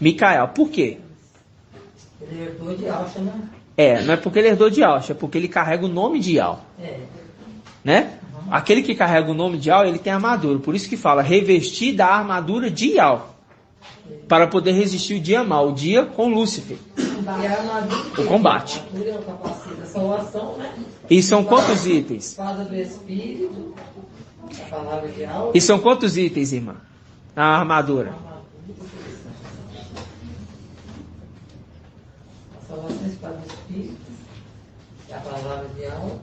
Micael. Por quê?
Ele herdou de Yahshua, né?
Não é porque ele herdou de Yahshua, é porque ele carrega o nome de Yahweh. Né? Aquele que carrega o nome de Yahweh, ele tem armadura. Por isso que fala, revestir da armadura de Yahweh. Para poder resistir o dia mau, o dia com Lúcifer. O combate. E são quantos itens?
Espada do Espírito, a palavra de Yahweh.
E são quantos itens, irmã? Na armadura.
A salvação, espada do Espírito, a palavra de Yahweh.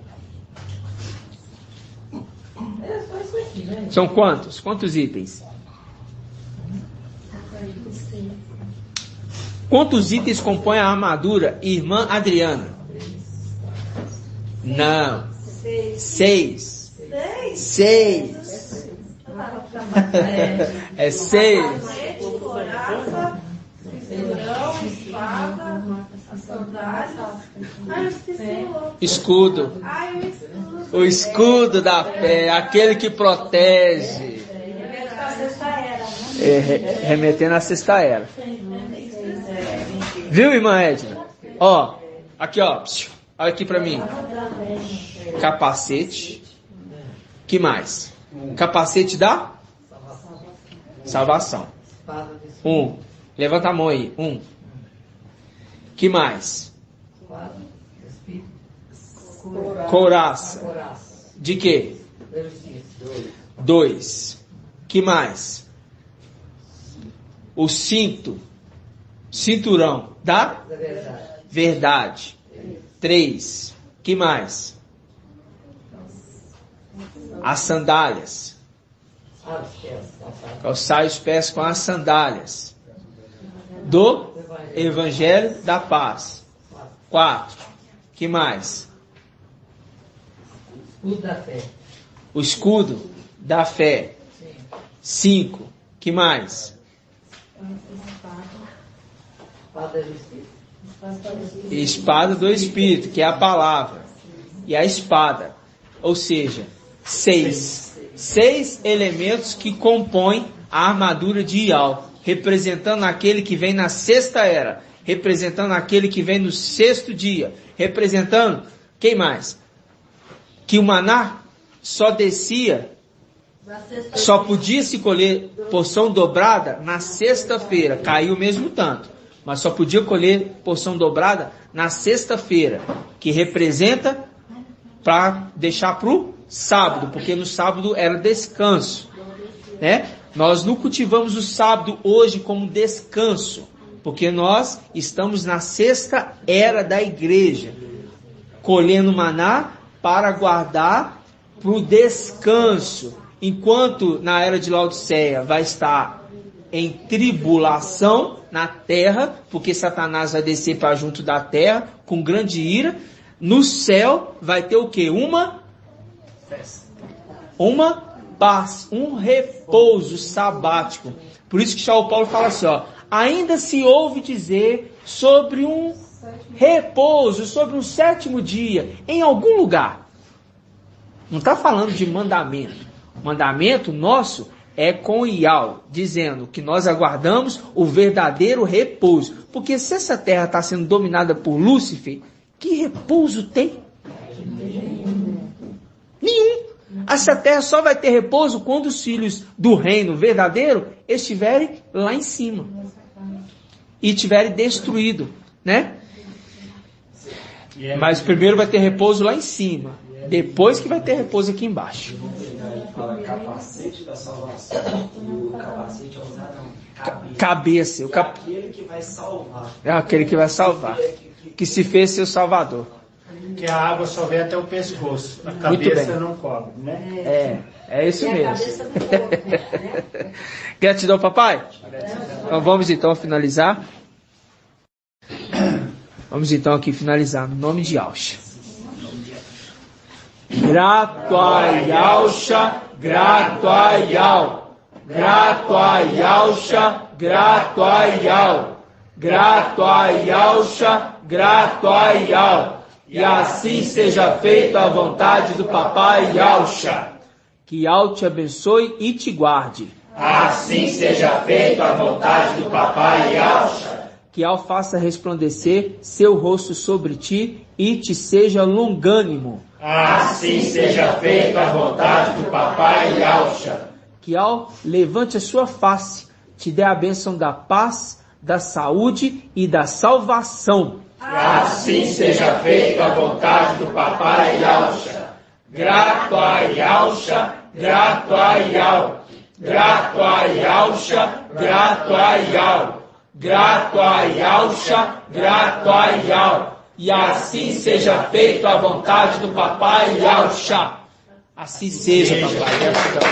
É só isso aqui, né?
São quantos? Quantos itens? Quantos itens compõem a armadura, irmã Adriana? Não. 6. 6. É 6. Escudo. O escudo da fé, aquele que protege. Remetendo à sexta era. Viu, irmã Edna? Ó, aqui ó, olha aqui pra mim. Capacete. Que mais? Capacete da salvação. Levanta a mão aí. Que mais? Couraça. De quê? 2. Que mais? O cinturão da verdade. 3. Que mais? As sandálias. Calçar os pés com as sandálias do Evangelho da Paz. 4. Que mais?
Escudo da fé.
O escudo da fé. 5. Que mais? Espada do Espírito, que é a palavra. E a espada. Ou seja, 6 elementos que compõem a armadura de Ial, representando aquele que vem na sexta era, representando aquele que vem no sexto dia, representando, quem mais? Que o maná só descia, só podia se colher porção dobrada na sexta-feira, caiu o mesmo tanto, mas só podia colher porção dobrada na sexta-feira, que representa para deixar para o sábado, porque no sábado era descanso, né? Nós não cultivamos o sábado hoje como descanso, porque nós estamos na sexta era da igreja, colhendo maná para guardar para o descanso, enquanto na era de Laodiceia vai estar em tribulação na terra, porque Satanás vai descer para junto da terra com grande ira. No céu vai ter o quê? Uma paz, um repouso sabático. Por isso que São Paulo fala assim, ó, ainda se ouve dizer sobre um repouso, sobre um sétimo dia, em algum lugar. Não está falando de mandamento. O mandamento nosso é com Ial, dizendo que nós aguardamos o verdadeiro repouso. Porque se essa terra está sendo dominada por Lúcifer, que repouso tem? Nenhum. Essa terra só vai ter repouso quando os filhos do reino verdadeiro estiverem lá em cima e estiverem destruídos, né? Mas primeiro vai ter repouso lá em cima, depois que vai ter repouso aqui embaixo.
Fala capacete da salvação e o capacete é usado
cabeça.
Aquele que vai salvar.
É aquele que vai salvar, que se fez seu salvador.
Que a água só vem até o pescoço, a cabeça não cobre, né?
É isso mesmo. Gratidão, papai. Então vamos então finalizar. Vamos então aqui finalizar no nome de Yahshua. Grato a Yahshua, grato a Yahweh. Grato a Yahshua, grato a Yahweh. Grato a Yahshua, grato a Yahweh. E assim seja feita a vontade do papai Yahshua. Que Yahweh te abençoe e te guarde.
Assim seja feita a vontade do papai Yahshua.
Que Yahweh faça resplandecer seu rosto sobre ti e te seja longânimo.
Assim seja feita a vontade do papai Yahshua.
Que Yahweh levante a sua face, te dê a bênção da paz, da saúde e da salvação.
Assim seja feita a vontade do papai Yahshua. Grato a Yahshua, grato a Yahweh. Grato a Yahshua, grato a Yahweh. Grato a Yahshua, grato a Yahweh. E assim seja feita a vontade do papai Yahshua.
Assim seja, papai.